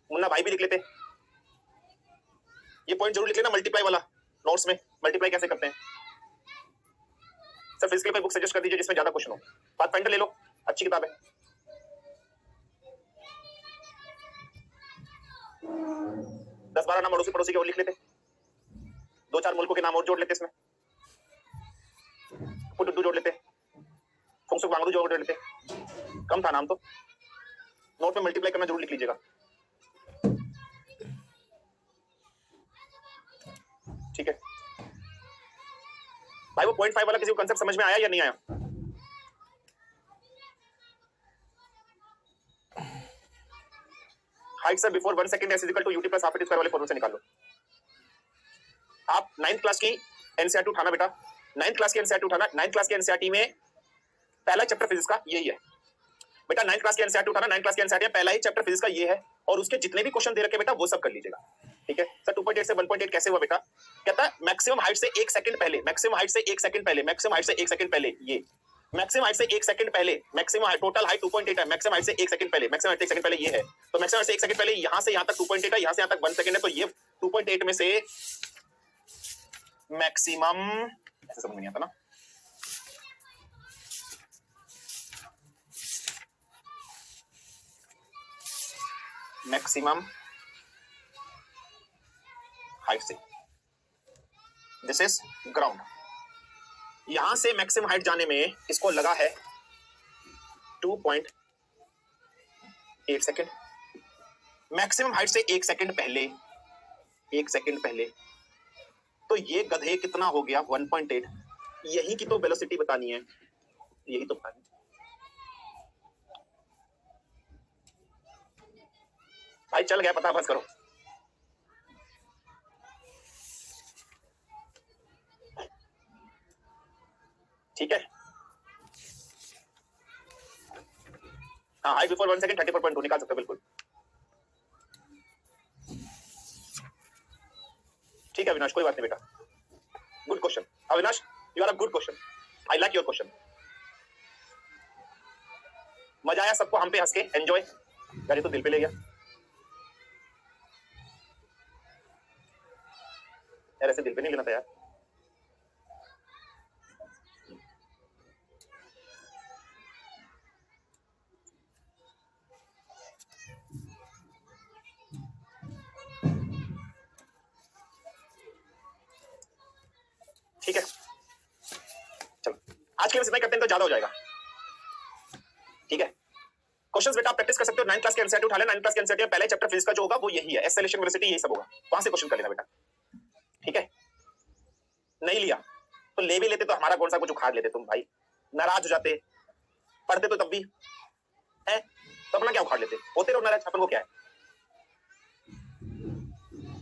मुन्ना भाई भी लिख लेते। ये पॉइंट जरूर लिख लेना, मल्टीप्लाई वाला, नोट्स में मल्टीप्लाई कैसे करते हैं। सर फिजिकल कोई बुक सजेस्ट कर दीजिए जिसमें ज्यादा क्वेश्चन हो। पाथफाइंडर ले लो, अच्छी किताब है। 10-12 नाम पड़ोसी के और लिख लेते, 2-4 मुल्कों के नाम और जोड़ लेते, इसमें डुड्डू जोड़ लेते, फुंगसुक वांगडू जोड़ लेते, कम था नाम तो। नोट में मल्टीप्लाई करना जरूर लिख लीजिएगा। ठीक है भाई, वो 0.5 वाला किसी को कंसेप्ट समझ में आया या नहीं आया? Height sir before 1 second s equal to u t plus half it square वाले फॉर्मूले से निकाल लो। आप 9th क्लास की एनसीईआरटी उठाना बेटा, 9th क्लास की एनसीईआरटी उठाना। 9th क्लास की एनसीईआरटी में पहला चैप्टर फिजिक्स का यही है बेटा। 9th क्लास की एनसीईआरटी उठाना, 9th क्लास की एनसीईआरटी में पहला ही चैप्टर फिजिक्स का ये है, और उसके जितने भी क्वेश्चन दे रखे बेटा वो सब कर लीजिएगा, ठीक है सर। 2.8 से 1.8 कैसे हुआ बेटा? कहता है मैक्सिमम हाइट से 1 सेकंड पहले, मैक्सिमम हाइट से 1 सेकंड पहले, मैक्सिमम हाइट से 1 सेकंड पहले, ये मैक्सिमम हाइट से 1 सेकंड पहले, मैक्सिमम हाइट टोटल हाइट 2.8 है, मैक्सिमम हाइट से 1 सेकंड पहले, मैक्सिमम हाइट से 1 सेकंड पहले ये है, तो मैक्सिमम हाइट से 1 सेकंड पहले यहां से यहां तक 2.8 है, यहां से यहां तक 1 सेकंड है, तो ये 2.8 में से मैक्सिमम, ऐसे समझ में नहीं आता ना, मैक्सिमम हाइट से, दिस इज ग्राउंड, यहां से मैक्सिमम हाइट जाने में इसको लगा है 2.8 सेकंड। मैक्सिमम हाइट से 1 सेकंड पहले, 1 सेकंड पहले, तो ये गधे कितना हो गया 1.8। यही की तो वेलोसिटी बतानी है, यही तो बतानी है भाई। चल गया पता, बस करो। ठीक है हाँ, हाइट बिफोर 1 सेकंड 34.2 निकाल सकते हो बिल्कुल। ठीक है अविनाश, कोई बात नहीं बेटा, good question Avinash, you are a good question, I like your question. मजा आया सबको हम पे हंस के, एंजॉय। यार ये तो दिल पे ले गया यार, ऐसे दिल पे नहीं लेना था यार। ठीक है चलो, आज के बस इतना ही करते हैं तो ज्यादा हो जाएगा, ठीक है। क्वेश्चंस बेटा आप प्रैक्टिस कर सकते हो। 9th क्लास के एनसीईआरटी उठा लेना। 9th क्लास के एनसीईआरटी में पहले चैप्टर फिजिक्स का जो होगा वो यही है, एक्सेलरेशन वेलोसिटी यही सब होगा, वहां से क्वेश्चन कर लेना बेटा, ठीक है। नहीं लिया तो ले भी लेते तो हमारा कौन सा कुछ उखाड़ लेते, तुम भाई नाराज हो जाते, पढ़ते तो तब भी है, तो अपना क्या उखाड़ लेते, होते रहो नाराज, अपन को क्या है।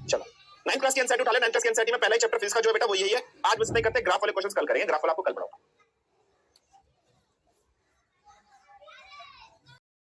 चलो 9th क्लास की एनसीईआरटी उठा ले। 9th क्लास की एनसीईआरटी में पहला चैप्टर फिजिक्स का जो है बेटा वो यही है। आज बस नहीं करते, ग्राफ वाले क्वेश्चंस कल करेंगे, ग्राफ वाला आपको कल पढ़ाऊंगा।